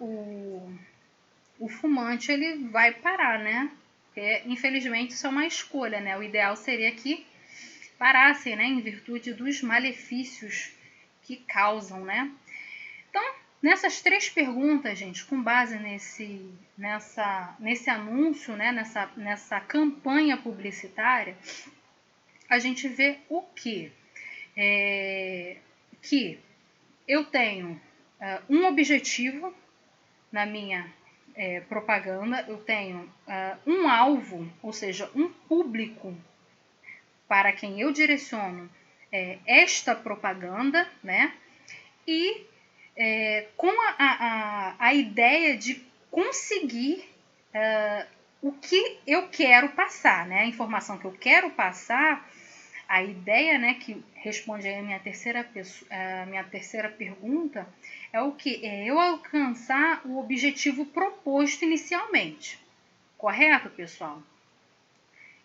o fumante ele vai parar, né? Porque, infelizmente, isso é uma escolha, né? O ideal seria que parassem, né, em virtude dos malefícios que causam, né? Então, nessas três perguntas, gente, com base nesse anúncio, né, nessa campanha publicitária, a gente vê o quê? Que eu tenho um objetivo na minha propaganda, eu tenho um alvo, ou seja, um público para quem eu direciono esta propaganda, né? E com a ideia de conseguir o que eu quero passar, né? A informação que eu quero passar, a ideia, né, que responde aí a minha terceira pergunta, é o que? É eu alcançar o objetivo proposto inicialmente. Correto, pessoal?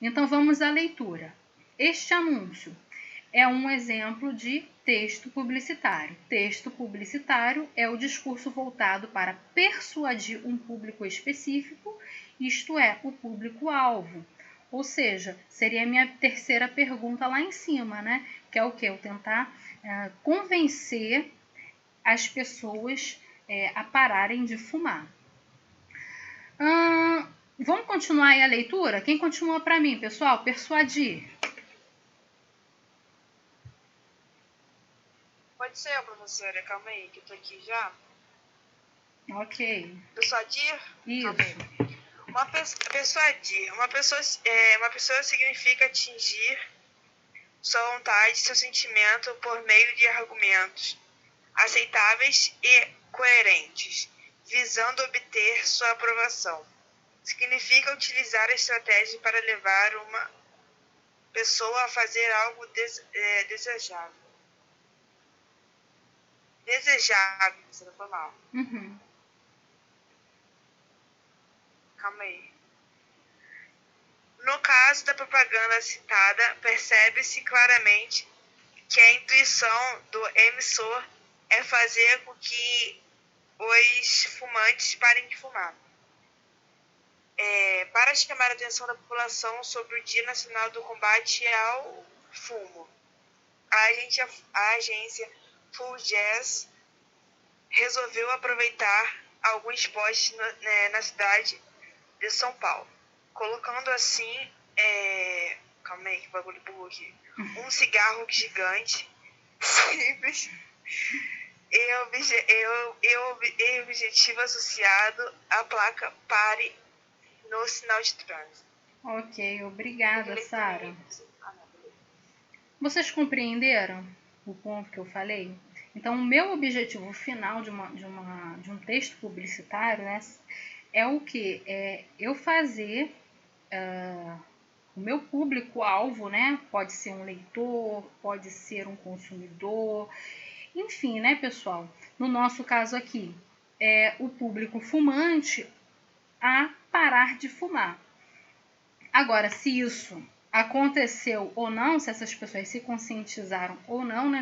Então vamos à leitura. Este anúncio é um exemplo de texto publicitário. Texto publicitário é o discurso voltado para persuadir um público específico, isto é, o público-alvo. Ou seja, seria a minha terceira pergunta lá em cima, né? Que é o que? Eu tentar convencer as pessoas a pararem de fumar. Vamos continuar aí a leitura? Quem continua para mim, pessoal? Persuadir. Pode ser, professora. Calma aí, que eu tô aqui já. Ok. Persuadir? Isso. Persuadir. Uma pessoa significa atingir sua vontade, seu sentimento por meio de argumentos aceitáveis e coerentes, visando obter sua aprovação. Significa utilizar a estratégia para levar uma pessoa a fazer algo desejável. desejável. Você não foi mal. Uhum. Calma aí. No caso da propaganda citada, percebe-se claramente que a intuição do emissor é fazer com que os fumantes parem de fumar. Para chamar a atenção da população sobre o Dia Nacional do Combate ao Fumo, a agência Full Jazz resolveu aproveitar alguns postes na cidade de São Paulo, colocando assim, calma aí que bagulho burro aqui, um cigarro gigante, simples e objetivo associado à placa pare no sinal de trânsito. Ok, obrigada, Sara. Vocês compreenderam o ponto que eu falei? Então, o meu objetivo final de um texto publicitário, né, é o quê? É eu fazer o meu público-alvo, né? Pode ser um leitor, pode ser um consumidor, enfim, né, pessoal? No nosso caso aqui, é o público fumante a parar de fumar. Agora, se isso aconteceu ou não, se essas pessoas se conscientizaram ou não, né,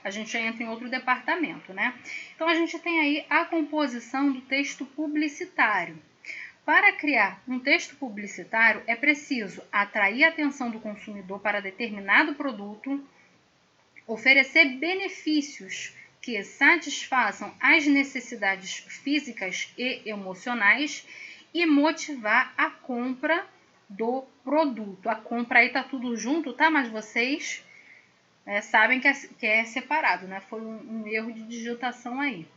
a gente já entra em outro departamento, né? Então, a gente tem aí a composição do texto publicitário. Para criar um texto publicitário, é preciso atrair a atenção do consumidor para determinado produto, oferecer benefícios que satisfaçam as necessidades físicas e emocionais e motivar a compra do produto. A compra aí tá tudo junto, tá? Mas vocês sabem que é separado, né? Foi um erro de digitação aí.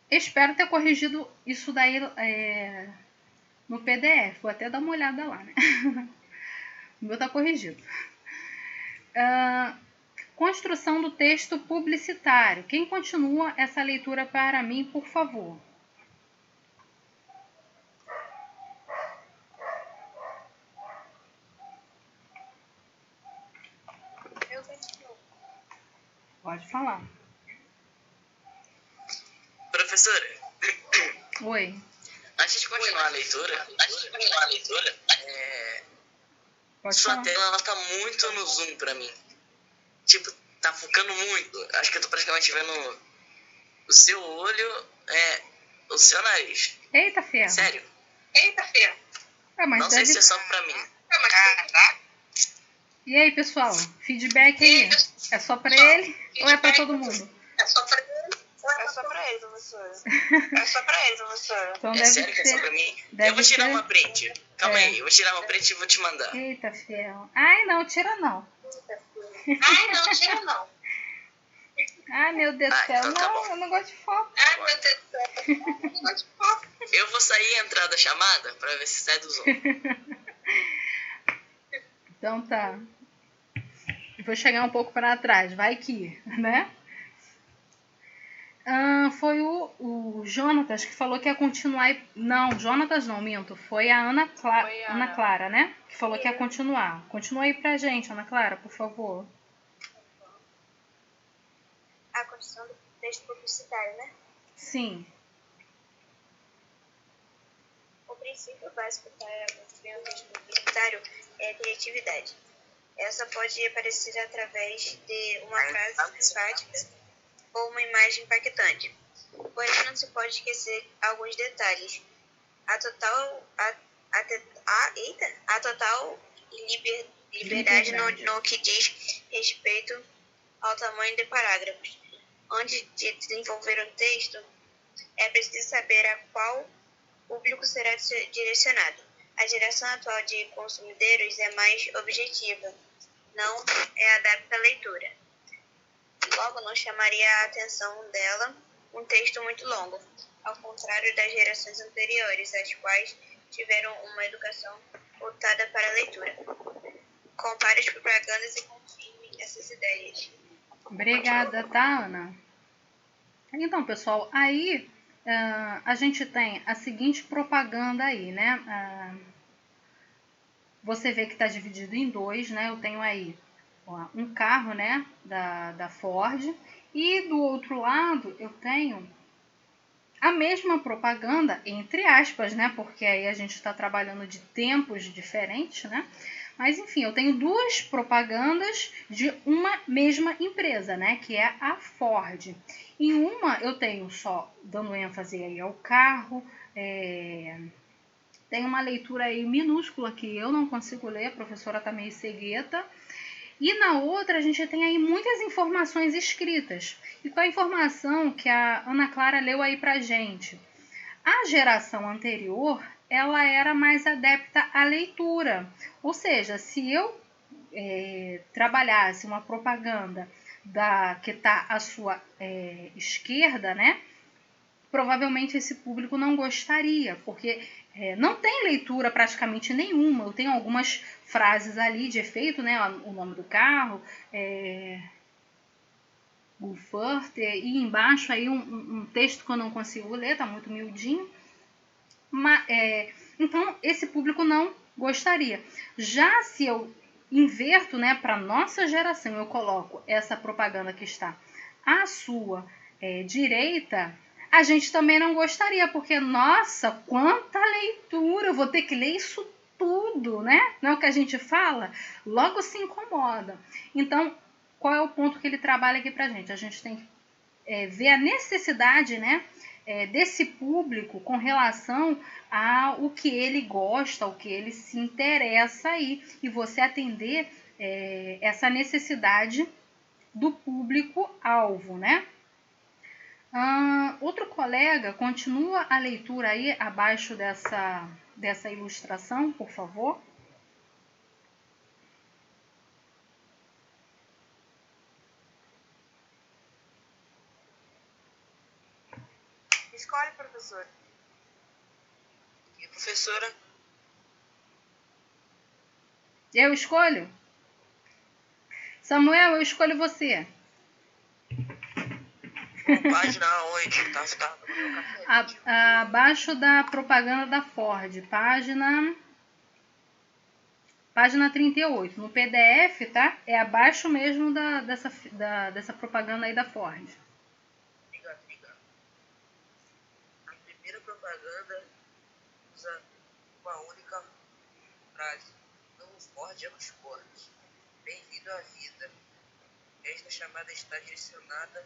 Espero ter corrigido isso daí no PDF. Vou até dar uma olhada lá, né? O meu tá corrigido. Construção do texto publicitário. Quem continua essa leitura para mim, por favor? Eu continuo. Pode falar. Professora, Oi. antes de continuar a leitura, Pode sua falar. tela ela tá muito no zoom pra mim. Tipo, tá focando muito. Acho que eu tô praticamente vendo o seu olho, o seu nariz. Eita, ferro. Sério. Mas Não sei se é só pra mim. E aí, pessoal? Feedback aí? É só pra ele ou é pra todo mundo? É só pra ele, professora. Então É deve sério que é só ser... pra mim? deve Eu vou tirar ser- uma print. Calma aí, eu vou tirar uma print e vou te mandar. Eita, ferro. Ai, não, tira não. Ai, meu Deus do céu. então tá Não, bom. eu não gosto de foto. Eu vou sair e entrar da chamada pra ver se sai do zoom. Então tá. Vou chegar um pouco para trás, vai que, né? Foi o Jonatas que falou que ia continuar. Não, Jonatas não, minto. Foi a Ana Clara, né? Que falou que ia continuar. Continua aí pra gente, Ana Clara, por favor. A construção do texto publicitário, né? Sim. O princípio básico para construir um texto publicitário é a criatividade. Essa pode aparecer através de uma frase simpática ou uma imagem impactante. Porém, não se pode esquecer alguns detalhes. A total liberdade no que diz respeito ao tamanho de parágrafos. Antes de desenvolver um texto, é preciso saber a qual público será direcionado. A geração atual de consumidores é mais objetiva, não é adapta à leitura. Logo, não chamaria a atenção dela um texto muito longo, ao contrário das gerações anteriores, as quais tiveram uma educação voltada para a leitura. Compare as propagandas e confirme essas ideias. Obrigada, tá, Ana? Então, pessoal, aí a gente tem a seguinte propaganda aí, né? Você vê que está dividido em dois, né? Eu tenho aí um carro, né, da Ford, e do outro lado eu tenho a mesma propaganda, entre aspas, né, porque aí a gente está trabalhando de tempos diferentes, né, mas enfim, eu tenho duas propagandas de uma mesma empresa, né, que é a Ford. Em uma eu tenho só dando ênfase aí ao carro, tem uma leitura aí minúscula que eu não consigo ler, a professora tá meio cegueta. E na outra a gente tem aí muitas informações escritas. E qual a informação que a Ana Clara leu aí pra gente? A geração anterior, ela era mais adepta à leitura. Ou seja, se eu trabalhasse uma propaganda que está à sua esquerda, né? Provavelmente esse público não gostaria, porque não tem leitura praticamente nenhuma. Eu tenho algumas frases ali de efeito, né? O nome do carro, Gulfert, e embaixo aí um texto que eu não consigo ler, tá muito miudinho. Então, esse público não gostaria. Já se eu inverto, né, para nossa geração, eu coloco essa propaganda que está à sua direita, a gente também não gostaria, porque, nossa, quanta leitura, eu vou ter que ler isso tudo, né? Não é o que a gente fala? Logo se incomoda. Então, qual é o ponto que ele trabalha aqui pra gente? A gente tem que ver a necessidade, né, desse público com relação ao que ele gosta, ao que ele se interessa aí, e você atender essa necessidade do público-alvo, né? Outro colega, continua a leitura aí abaixo dessa ilustração, por favor. Escolhe, professor. E professora? Eu escolho? Samuel, eu escolho você. Página onde? Tá no meu café. Abaixo da propaganda da Ford, página 38. No PDF, tá? É abaixo mesmo dessa propaganda aí da Ford. Obrigado. A primeira propaganda usa uma única frase. Novo Ford é um esporte. Bem-vindo à vida. Esta chamada está direcionada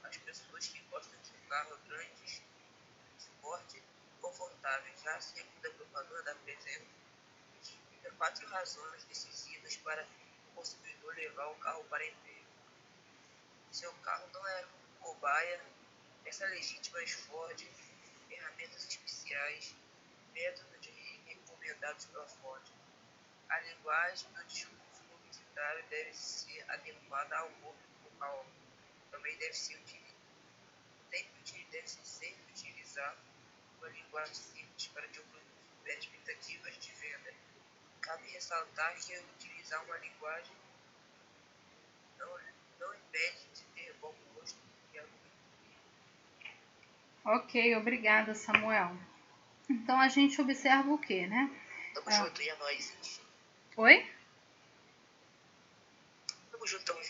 às pessoas que gostam de um carro grande, esporte e confortável. Já a segunda propaganda apresenta 4 razões decisivas para o consumidor levar o carro para emprego. Seu carro não é cobaia, peça legítima Ford, ferramentas especiais, métodos recomendados pela Ford. A linguagem do discurso publicitário deve ser adequada ao público-alvo. Também deve ser sempre utilizar uma linguagem simples para de expectativas de venda. Cabe ressaltar que utilizar uma linguagem não impede de ter bom gosto e argumento. Ok, obrigada, Samuel. Então a gente observa o quê, né? Tamo junto, e é nóis. Oi? Tamo junto.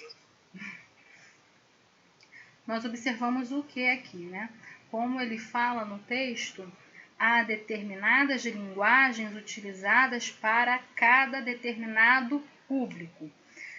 Nós observamos o que aqui, né? Como ele fala no texto, há determinadas linguagens utilizadas para cada determinado público.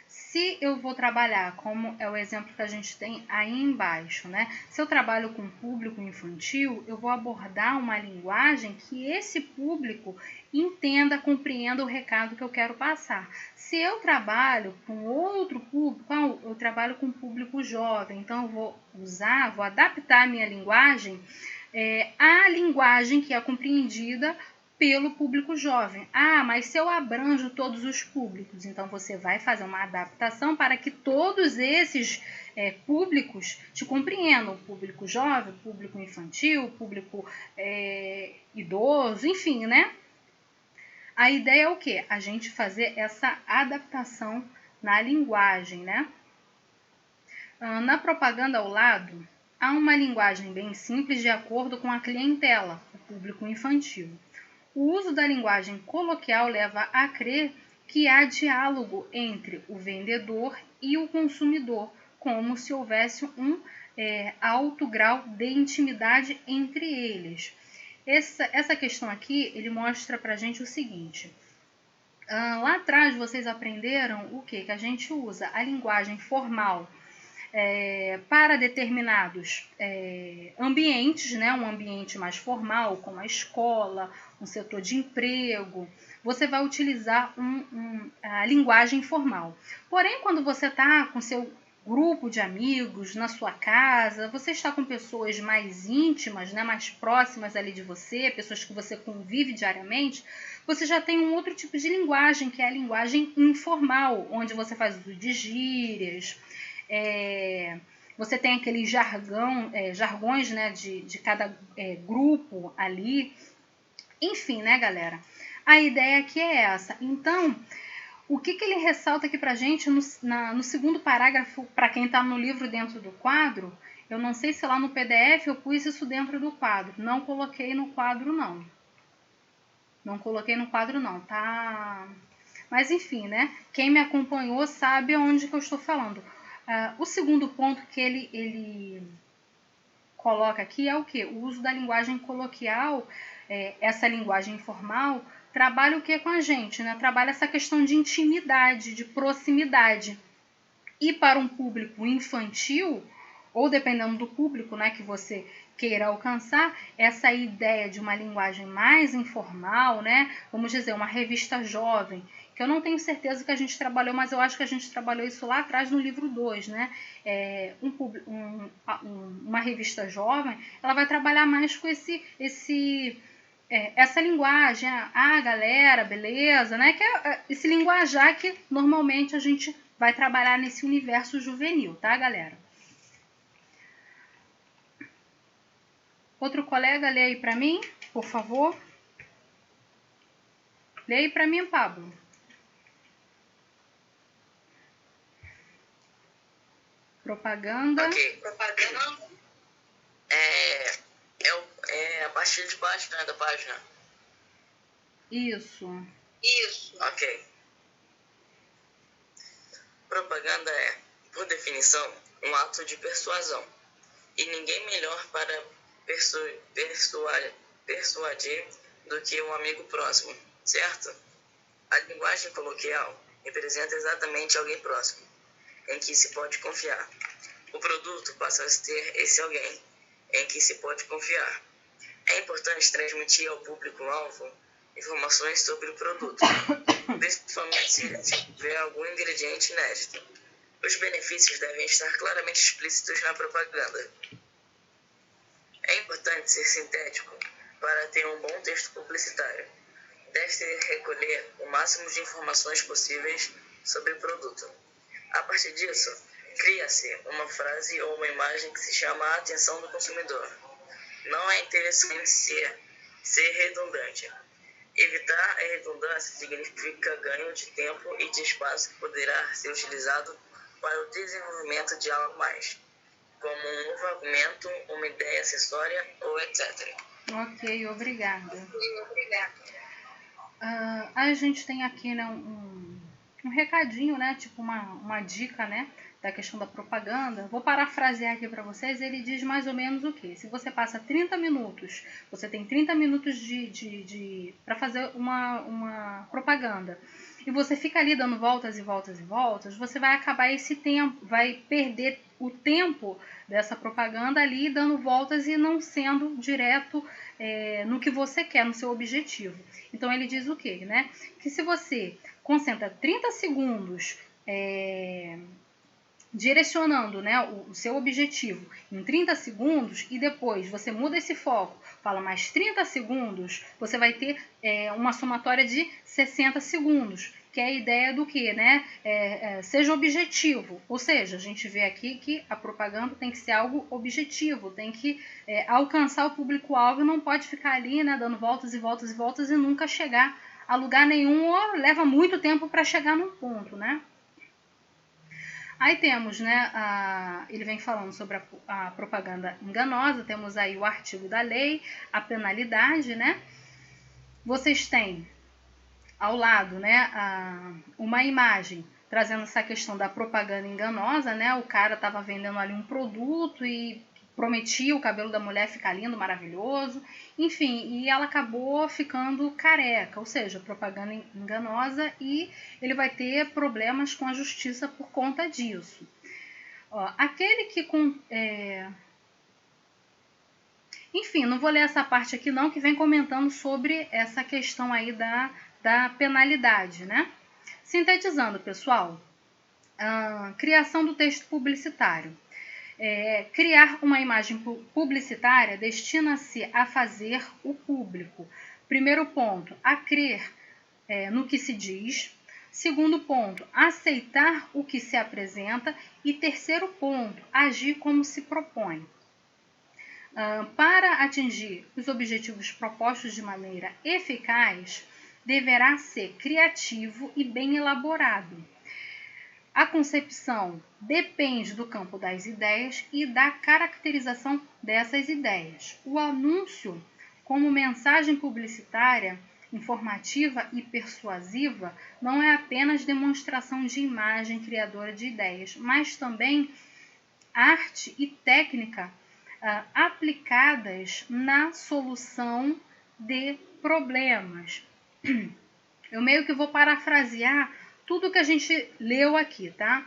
Se eu vou trabalhar, como é o exemplo que a gente tem aí embaixo, né? Se eu trabalho com público infantil, eu vou abordar uma linguagem que esse público entenda, compreenda o recado que eu quero passar. Se eu trabalho com outro público, eu trabalho com público jovem, então eu vou adaptar a minha linguagem à linguagem que é compreendida pelo público jovem. Mas se eu abranjo todos os públicos, então você vai fazer uma adaptação para que todos esses públicos te compreendam. Público jovem, público infantil, público idoso, enfim, né? A ideia é o quê? A gente fazer essa adaptação na linguagem, né? Na propaganda ao lado, há uma linguagem bem simples de acordo com a clientela, o público infantil. O uso da linguagem coloquial leva a crer que há diálogo entre o vendedor e o consumidor, como se houvesse um alto grau de intimidade entre eles. Essa questão aqui, ele mostra pra gente o seguinte. Lá atrás vocês aprenderam o quê? Que a gente usa a linguagem formal para determinados ambientes, né? Um ambiente mais formal, como a escola, um setor de emprego, você vai utilizar a linguagem formal. Porém, quando você está com seu grupo de amigos, na sua casa, você está com pessoas mais íntimas, né, mais próximas ali de você, pessoas que você convive diariamente, você já tem um outro tipo de linguagem, que é a linguagem informal, onde você faz uso de gírias, você tem aqueles jargões, né, de cada grupo ali. Enfim, né, galera? A ideia aqui é essa. Então, o que ele ressalta aqui pra gente no segundo parágrafo, para quem está no livro dentro do quadro, eu não sei se lá no PDF eu pus isso dentro do quadro. Não coloquei no quadro, não. Não coloquei no quadro, não, tá? Mas, enfim, né? Quem me acompanhou sabe onde que eu estou falando. O segundo ponto que ele coloca aqui é o quê? O uso da linguagem coloquial, essa linguagem informal, trabalha o que com a gente, né? Trabalha essa questão de intimidade, de proximidade. E para um público infantil, ou dependendo do público, né, que você queira alcançar, essa ideia de uma linguagem mais informal, né? Vamos dizer, uma revista jovem, que eu não tenho certeza que a gente trabalhou, mas eu acho que a gente trabalhou isso lá atrás no livro 2, né? Uma revista jovem, ela vai trabalhar mais com essa linguagem, galera, beleza, né? Que é esse linguajar que normalmente a gente vai trabalhar nesse universo juvenil, tá, galera? Outro colega, lê aí pra mim, por favor. Lê aí pra mim, Pablo. Propaganda. Ok, propaganda é a partir de baixo, né, da página. Isso. Ok. Propaganda é, por definição, um ato de persuasão. E ninguém melhor para persuadir do que um amigo próximo, certo? A linguagem coloquial representa exatamente alguém próximo, em que se pode confiar. O produto passa a ser esse alguém em que se pode confiar. É importante transmitir ao público-alvo informações sobre o produto, principalmente se tiver algum ingrediente inédito. Os benefícios devem estar claramente explícitos na propaganda. É importante ser sintético para ter um bom texto publicitário. Deve-se recolher o máximo de informações possíveis sobre o produto. A partir disso, cria-se uma frase ou uma imagem que se chama a atenção do consumidor. Não é interessante ser redundante. Evitar a redundância significa ganho de tempo e de espaço que poderá ser utilizado para o desenvolvimento de algo mais, como um novo argumento, uma ideia acessória ou etc. Ok, obrigada. A gente tem aqui, né, um recadinho, né, tipo uma dica, né, da questão da propaganda. Vou parafrasear aqui para vocês. Ele diz mais ou menos o quê? Se você passa 30 minutos, você tem 30 minutos para fazer uma propaganda, e você fica ali dando voltas e voltas e voltas, você vai acabar esse tempo, vai perder o tempo dessa propaganda ali dando voltas e não sendo direto no que você quer, no seu objetivo. Então ele diz o quê, né? Que se você concentra 30 segundos direcionando, né, o seu objetivo em 30 segundos e depois você muda esse foco, fala mais 30 segundos, você vai ter uma somatória de 60 segundos, que é a ideia do que, né? Seja objetivo, ou seja, a gente vê aqui que a propaganda tem que ser algo objetivo, tem que alcançar o público-alvo e não pode ficar ali, né, dando voltas e voltas e voltas e nunca chegar a lugar nenhum, ou leva muito tempo para chegar num ponto, né? Aí temos, né, ele vem falando sobre a propaganda enganosa, temos aí o artigo da lei, a penalidade, né? Vocês têm ao lado, né, uma imagem trazendo essa questão da propaganda enganosa, né? O cara estava vendendo ali um produto e prometia o cabelo da mulher ficar lindo, maravilhoso, enfim, e ela acabou ficando careca, ou seja, propaganda enganosa, e ele vai ter problemas com a justiça por conta disso. Ó, aquele que enfim, não vou ler essa parte aqui não, que vem comentando sobre essa questão aí da penalidade, né? Sintetizando, pessoal, criação do texto publicitário. Criar uma imagem publicitária destina-se a fazer o público. Primeiro ponto, a crer no que se diz. Segundo ponto, aceitar o que se apresenta. E terceiro ponto, agir como se propõe. Para atingir os objetivos propostos de maneira eficaz, deverá ser criativo e bem elaborado. A concepção depende do campo das ideias e da caracterização dessas ideias. O anúncio, como mensagem publicitária, informativa e persuasiva, não é apenas demonstração de imagem criadora de ideias, mas também arte e técnica aplicadas na solução de problemas. Eu meio que vou parafrasear tudo que a gente leu aqui, tá?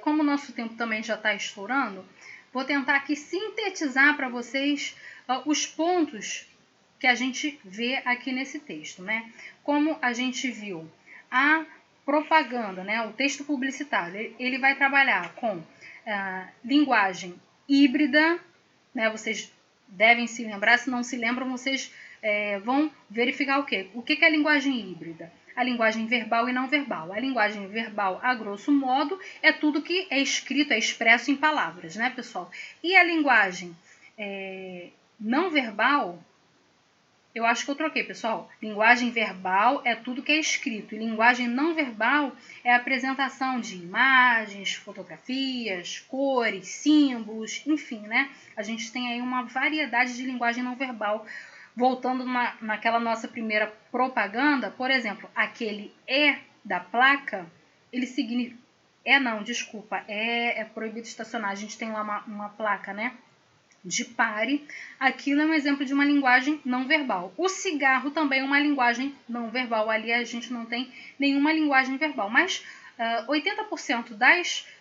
Como o nosso tempo também já está estourando, vou tentar aqui sintetizar para vocês os pontos que a gente vê aqui nesse texto, né? Como a gente viu, a propaganda, né? O texto publicitário, ele vai trabalhar com linguagem híbrida, né? Vocês devem se lembrar, se não se lembram, vocês vão verificar o quê? O que é a linguagem híbrida? A linguagem verbal e não verbal. A linguagem verbal, a grosso modo, é tudo que é escrito, é expresso em palavras, né, pessoal? E a linguagem não verbal, eu acho que eu troquei, pessoal. Linguagem verbal é tudo que é escrito. E linguagem não verbal é a apresentação de imagens, fotografias, cores, símbolos, enfim, né? A gente tem aí uma variedade de linguagem não verbal. Voltando naquela nossa primeira propaganda, por exemplo, aquele da placa, ele significa... é proibido estacionar. A gente tem lá uma placa, né? De pare. Aquilo é um exemplo de uma linguagem não verbal. O cigarro também é uma linguagem não verbal. Ali a gente não tem nenhuma linguagem verbal. Mas 80%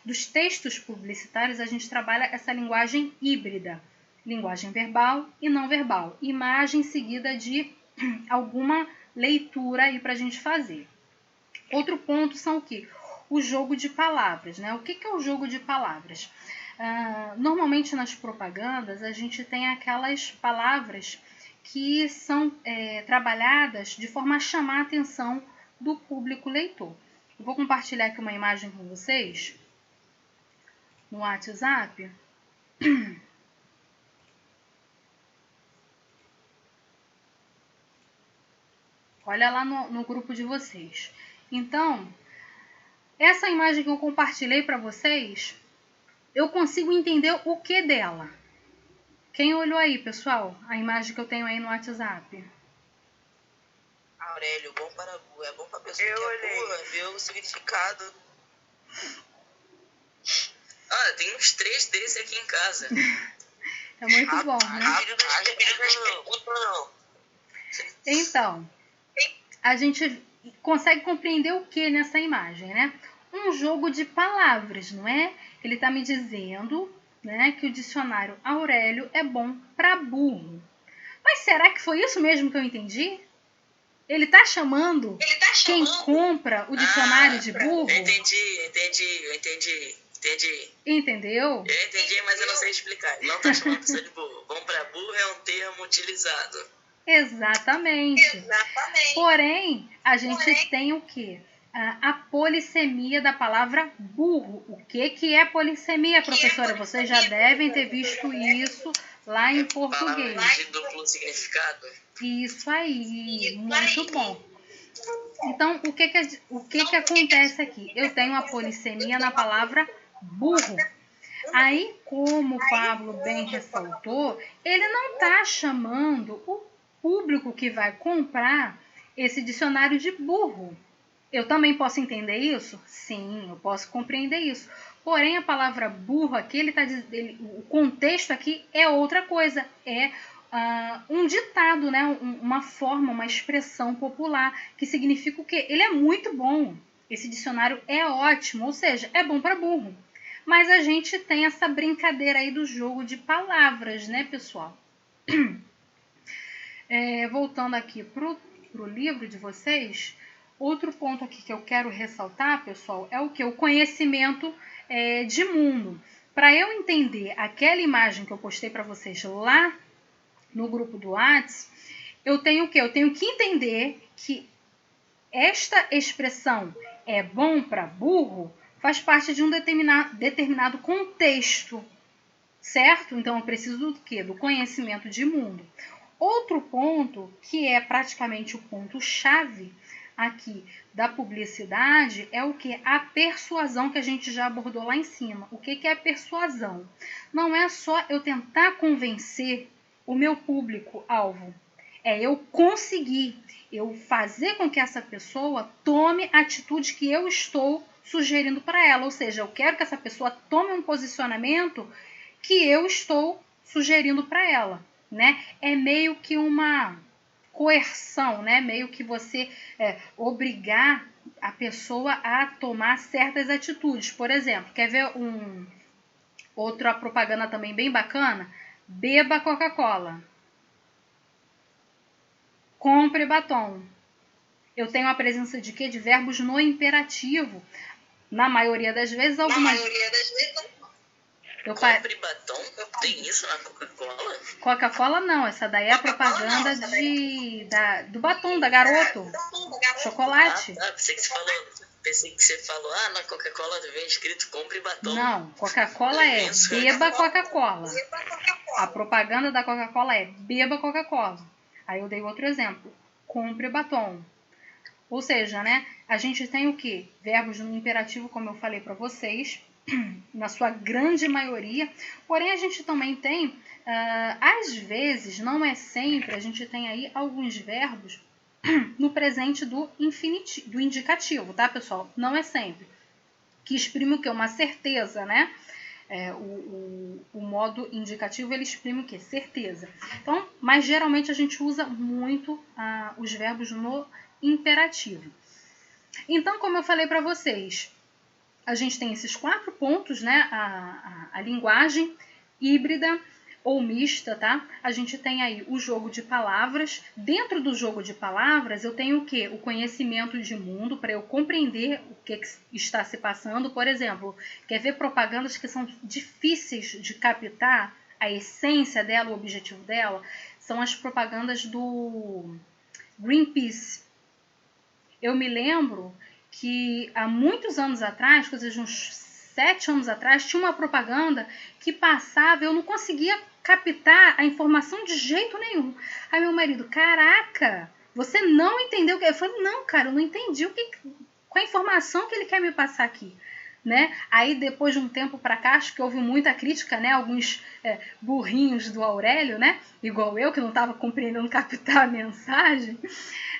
dos textos publicitários a gente trabalha essa linguagem híbrida. Linguagem verbal e não verbal. Imagem seguida de alguma leitura aí para a gente fazer. Outro ponto são o quê? O jogo de palavras, né? O que é o jogo de palavras? Normalmente nas propagandas a gente tem aquelas palavras que são trabalhadas de forma a chamar a atenção do público leitor. Eu vou compartilhar aqui uma imagem com vocês no WhatsApp. Olha lá no grupo de vocês. Então, essa imagem que eu compartilhei para vocês, eu consigo entender o que dela. Quem olhou aí, pessoal? A imagem que eu tenho aí no WhatsApp. Aurélio, bom para burro. É bom para pessoa que é burra ver o significado. Tem uns 3 desses aqui em casa. É muito bom, né? Então, a gente consegue compreender o que nessa imagem, né? Um jogo de palavras, não é? Ele está me dizendo, né, que o dicionário Aurélio é bom para burro. Mas será que foi isso mesmo que eu entendi? Ele está chamando quem compra o dicionário de burro? Eu entendi. Entendeu? Eu entendi, mas eu não sei explicar. Ele não está chamando a pessoa de burro. Bom para burro é um termo utilizado. Exatamente. Porém, a gente tem o quê? A polissemia da palavra burro. O que é polissemia, professora? Vocês já devem ter visto isso lá em português. Palavras de duplo significado. Isso aí, muito bom. Então, o que acontece aqui? Eu tenho a polissemia na palavra burro. Aí, como o Pablo bem ressaltou, ele não está chamando o público que vai comprar esse dicionário de burro. Eu também posso entender isso? Sim, eu posso compreender isso. Porém, a palavra burro aqui, o contexto aqui é outra coisa. É um ditado, né? Uma forma, uma expressão popular, que significa o quê? Ele é muito bom. Esse dicionário é ótimo, ou seja, é bom para burro. Mas a gente tem essa brincadeira aí do jogo de palavras, né, pessoal? Voltando aqui pro livro de vocês, outro ponto aqui que eu quero ressaltar, pessoal, é o que? O conhecimento de mundo. Para eu entender aquela imagem que eu postei para vocês lá no grupo do WhatsApp, eu tenho o quê? Eu tenho que entender que esta expressão é bom para burro faz parte de um determinado contexto, certo? Então, eu preciso do quê? Do conhecimento de mundo. Outro ponto, que é praticamente o ponto-chave aqui da publicidade, é o que? A persuasão, que a gente já abordou lá em cima. O que é a persuasão? Não é só eu tentar convencer o meu público-alvo. É eu conseguir, eu fazer com que essa pessoa tome a atitude que eu estou sugerindo para ela. Ou seja, eu quero que essa pessoa tome um posicionamento que eu estou sugerindo para ela, né? É meio que uma coerção, né? Meio que você obrigar a pessoa a tomar certas atitudes. Por exemplo, quer ver outra propaganda também bem bacana? Beba Coca-Cola. Compre batom. Eu tenho a presença de quê? De verbos no imperativo. Na maioria das vezes, algumas... Compre batom? Tem isso na Coca-Cola? Coca-Cola não, essa daí é a propaganda do batom, da Garoto. Chocolate. Pensei que você falou, na Coca-Cola vem escrito compre batom. Não, Coca-Cola é beba Coca-Cola. A propaganda da Coca-Cola é beba Coca-Cola. Aí eu dei outro exemplo, compre batom. Ou seja, né, a gente tem o quê? Verbos no imperativo, como eu falei para vocês, na sua grande maioria. Porém, a gente também tem, às vezes, não é sempre, a gente tem aí alguns verbos no presente do indicativo, tá, pessoal? Não é sempre. Que exprime o quê? Uma certeza, né? O modo indicativo, ele exprime o quê? Certeza. Então, mas geralmente a gente usa muito os verbos no imperativo. Então, como eu falei para vocês, a gente tem esses 4 pontos, né? A linguagem híbrida ou mista, tá? A gente tem aí o jogo de palavras. Dentro do jogo de palavras, eu tenho o quê? O conhecimento de mundo, para eu compreender o que está se passando. Por exemplo, quer ver propagandas que são difíceis de captar a essência dela, o objetivo dela? São as propagandas do Greenpeace. Eu me lembro que há muitos anos atrás, coisas de uns 7 anos atrás, tinha uma propaganda que passava, eu não conseguia captar a informação de jeito nenhum. Aí meu marido, caraca, você não entendeu o que? Eu falei, não, cara, eu não entendi qual a informação que ele quer me passar aqui. Né? Aí depois de um tempo para cá, acho que houve muita crítica, né? Alguns burrinhos do Aurélio, né? Igual eu, que não estava compreendendo captar a mensagem.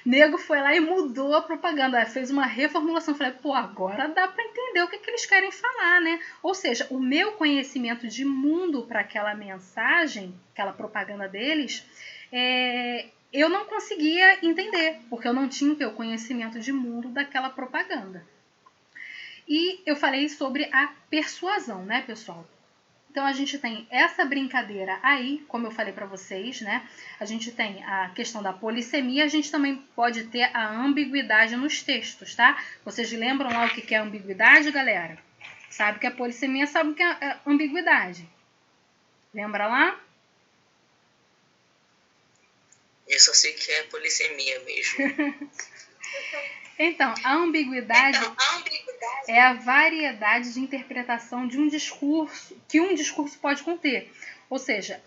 Nego foi lá e mudou a propaganda, fez uma reformulação. Falei, agora dá para entender o que eles querem falar, né? Ou seja, o meu conhecimento de mundo para aquela mensagem, aquela propaganda deles, eu não conseguia entender, porque eu não tinha o conhecimento de mundo daquela propaganda. E eu falei sobre a persuasão, né, pessoal? Então, a gente tem essa brincadeira aí, como eu falei para vocês, né? A gente tem a questão da polissemia, a gente também pode ter a ambiguidade nos textos, tá? Vocês lembram lá o que é ambiguidade, galera? Sabe o que é polissemia, sabe o que é ambiguidade. Lembra lá? Eu só sei que é polissemia mesmo. Então, a ambiguidade é a variedade de interpretação de um discurso, que um discurso pode conter. Ou seja,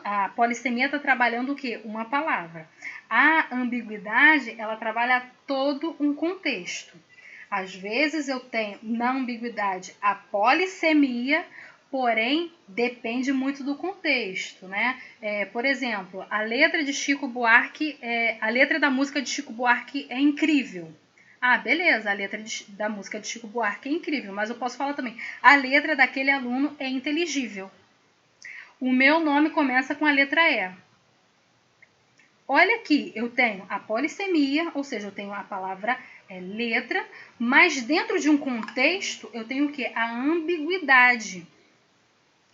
a polissemia está trabalhando o quê? Uma palavra. A ambiguidade, ela trabalha todo um contexto. Às vezes eu tenho na ambiguidade a polissemia, porém depende muito do contexto, né? Por exemplo, a letra de Chico Buarque, a letra da música de Chico Buarque é incrível. Ah, beleza, a letra da música de Chico Buarque é incrível, mas eu posso falar também, a letra daquele aluno é inteligível. O meu nome começa com a letra E. Olha aqui, eu tenho a polissemia, ou seja, eu tenho a palavra letra, mas dentro de um contexto eu tenho o quê? A ambiguidade.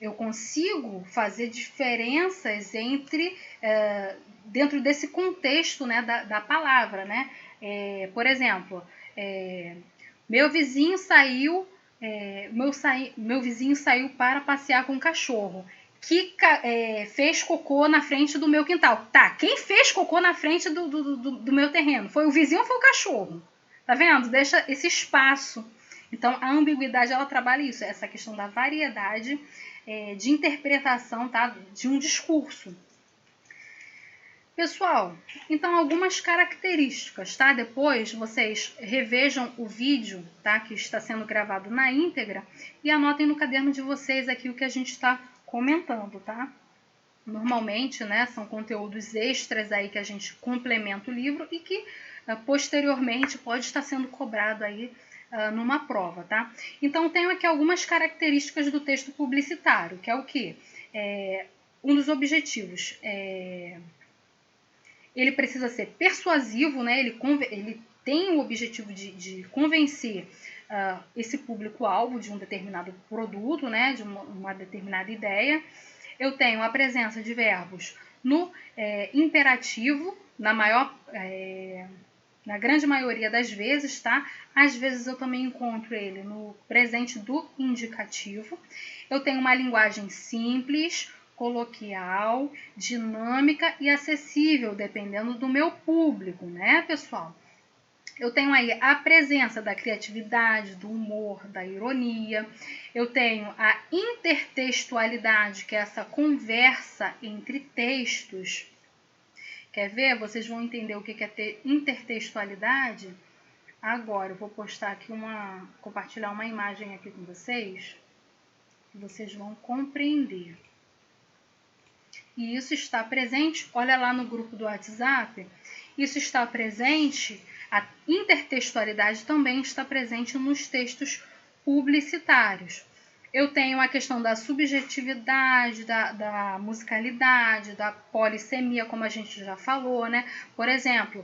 Eu consigo fazer diferenças entre dentro desse contexto, né, da palavra, né? Por exemplo, meu vizinho saiu para passear com o cachorro que fez cocô na frente do meu quintal. Tá, quem fez cocô na frente do meu terreno? Foi o vizinho ou foi o cachorro? Tá vendo? Deixa esse espaço. Então, a ambiguidade, ela trabalha isso, essa questão da variedade de interpretação, tá? De um discurso. Pessoal, então algumas características, tá? Depois vocês revejam o vídeo, tá? Que está sendo gravado na íntegra e anotem no caderno de vocês aqui o que a gente está comentando, tá? Normalmente, né, são conteúdos extras aí que a gente complementa o livro e que posteriormente pode estar sendo cobrado aí numa prova, tá? Então, tenho aqui algumas características do texto publicitário, que é o quê? Um dos objetivos ele precisa ser persuasivo, né? Ele tem o objetivo de convencer esse público-alvo de um determinado produto, né? De uma determinada ideia. Eu tenho a presença de verbos no imperativo, na grande maioria das vezes, tá? Às vezes eu também encontro ele no presente do indicativo. Eu tenho uma linguagem simples, coloquial, dinâmica e acessível, dependendo do meu público, né, pessoal? Eu tenho aí a presença da criatividade, do humor, da ironia. Eu tenho a intertextualidade, que é essa conversa entre textos. Quer ver? Vocês vão entender o que é ter intertextualidade? Agora, eu vou postar aqui compartilhar uma imagem aqui com vocês. Vocês vão compreender. E isso está presente, olha lá no grupo do WhatsApp, isso está presente, a intertextualidade também está presente nos textos publicitários. Eu tenho a questão da subjetividade, da musicalidade, da polissemia, como a gente já falou, né? Por exemplo,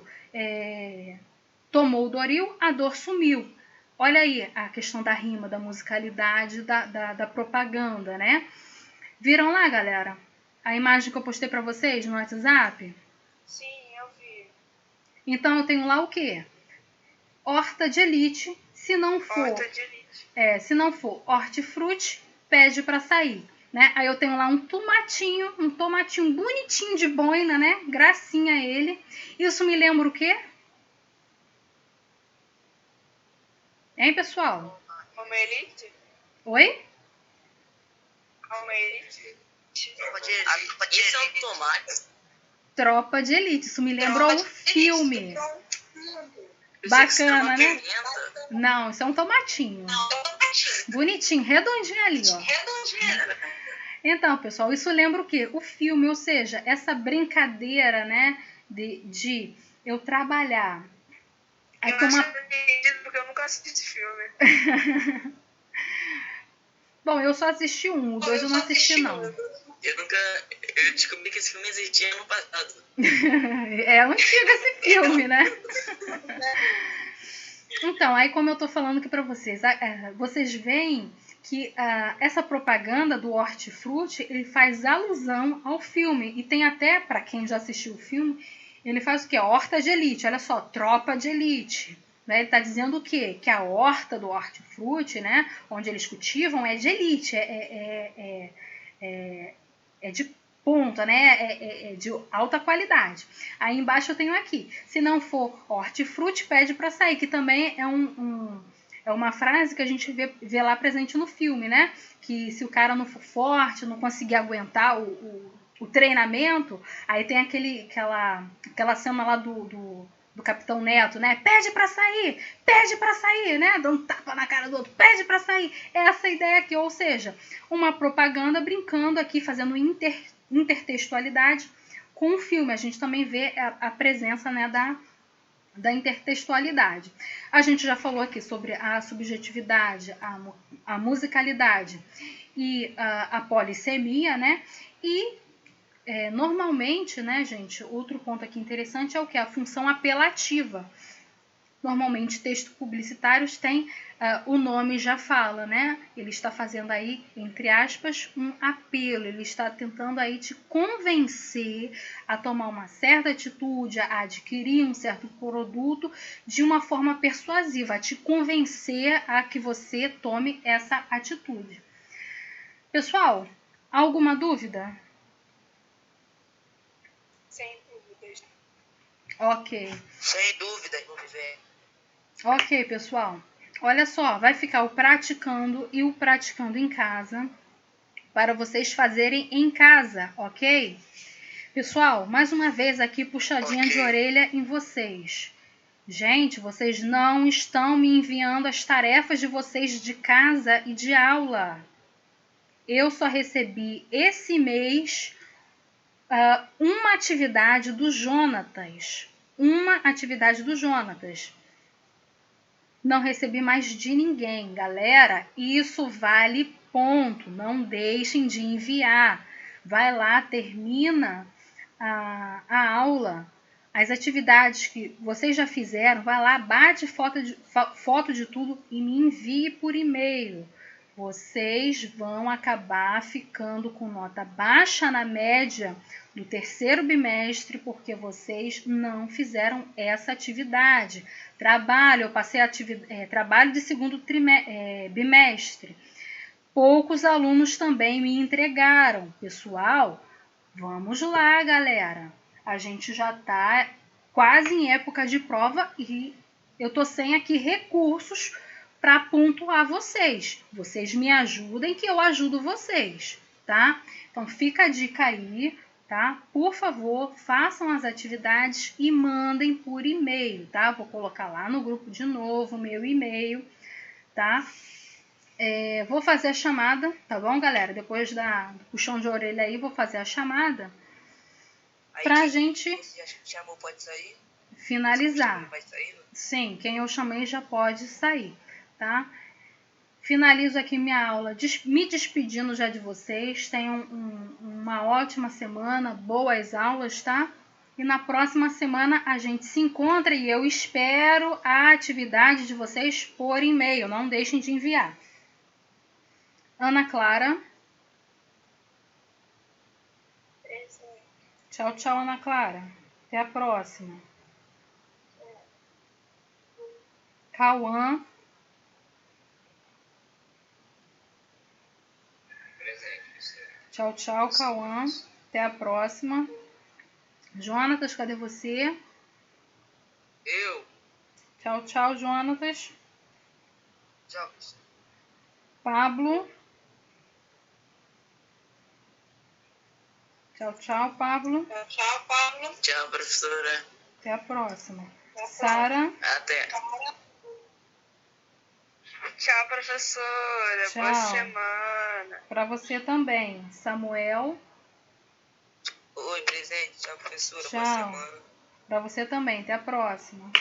tomou o Doril, a dor sumiu. Olha aí a questão da rima, da musicalidade, da propaganda, né? Viram lá, galera? A imagem que eu postei para vocês no WhatsApp? Sim, eu vi. Então, eu tenho lá o quê? Horta de elite, se não for... Horta de elite. Se não for hortifruti, pede para sair, né? Aí eu tenho lá um tomatinho bonitinho de boina, né? Gracinha ele. Isso me lembra o quê? Hein, pessoal? Uma elite? Oi? Uma elite? Isso é um tomate. Tropa de Elite. Isso me lembrou um filme. Bacana, né? Não, isso é um tomatinho. Bonitinho, redondinho ali, ó. Então, pessoal, isso lembra o quê? O filme, ou seja, essa brincadeira, né? De eu trabalhar. Eu acho entendido porque eu nunca assisti esse filme. Bom, eu só assisti um, o 2 eu não assisti, não. Eu descobri que esse filme existia no passado. É antigo esse filme, né? Então, aí como eu tô falando aqui pra vocês, vocês veem que essa propaganda do hortifruti, ele faz alusão ao filme. E tem até, pra quem já assistiu o filme, ele faz o quê? Horta de elite, olha só, tropa de elite. Né? Ele está dizendo o quê? Que a horta do hortifruti, né? Onde eles cultivam, é de elite, é de ponta, né? É de alta qualidade. Aí embaixo eu tenho aqui, se não for hortifruti, pede para sair, que também é uma frase que a gente vê lá presente no filme, né? Que se o cara não for forte, não conseguir aguentar o treinamento, aí tem aquela cena lá do Capitão Neto, né? Pede pra sair, né? Dá um tapa na cara do outro, pede pra sair. Essa ideia aqui, ou seja, uma propaganda brincando aqui, fazendo intertextualidade com o filme. A gente também vê a presença, né, da intertextualidade. A gente já falou aqui sobre a subjetividade, a musicalidade e a polissemia, né? E normalmente, né, gente, outro ponto aqui interessante é o que? A função apelativa. Normalmente, textos publicitários têm, o nome já fala, né? Ele está fazendo aí, entre aspas, um apelo. Ele está tentando aí te convencer a tomar uma certa atitude, a adquirir um certo produto de uma forma persuasiva, a te convencer a que você tome essa atitude. Pessoal, alguma dúvida? Sem dúvidas. Ok. Sem dúvida, Vivê. Ok, pessoal. Olha só, vai ficar o praticando e o praticando em casa para vocês fazerem em casa, ok? Pessoal, mais uma vez aqui puxadinha de orelha em vocês. Gente, vocês não estão me enviando as tarefas de vocês de casa e de aula. Eu só recebi esse mês uma atividade do Jonatas. Uma atividade do Jonatas. Não recebi mais de ninguém. Galera, isso vale ponto. Não deixem de enviar. Vai lá, termina a aula. As atividades que vocês já fizeram, vai lá, bate foto de tudo e me envie por e-mail. Vocês vão acabar ficando com nota baixa na média do terceiro bimestre porque vocês não fizeram essa atividade. Trabalho, eu passei trabalho de segundo bimestre. Poucos alunos também me entregaram. Pessoal, vamos lá, galera. A gente já está quase em época de prova e eu estou sem aqui recursos para pontuar vocês. Vocês me ajudem que eu ajudo vocês, tá? Então fica a dica aí, tá? Por favor, façam as atividades e mandem por e-mail, tá? Vou colocar lá no grupo de novo o meu e-mail, tá? Vou fazer a chamada, tá bom, galera? Depois do puxão de orelha aí, vou fazer a chamada pra gente chamou, pode sair? Finalizar. Vai sair? Sim, quem eu chamei já pode sair, tá? Finalizo aqui minha aula me despedindo já de vocês. Tenham uma ótima semana, boas aulas, tá? E na próxima semana a gente se encontra e eu espero a atividade de vocês por e-mail. Não deixem de enviar. Ana Clara. Tchau, tchau, Ana Clara. Até a próxima. Cauã. Tchau, tchau, Cauã. Até a próxima. Jonatas, cadê você? Eu. Tchau, tchau, Jonatas. Tchau. Pablo. Tchau, tchau, Pablo. Tchau, Pablo. Tchau, professora. Até a próxima. Sara. Até. Tchau, professora. Tchau. Boa semana. Para você também. Samuel. Oi, presente. Tchau, professora. Tchau. Boa semana. Para você também. Até a próxima.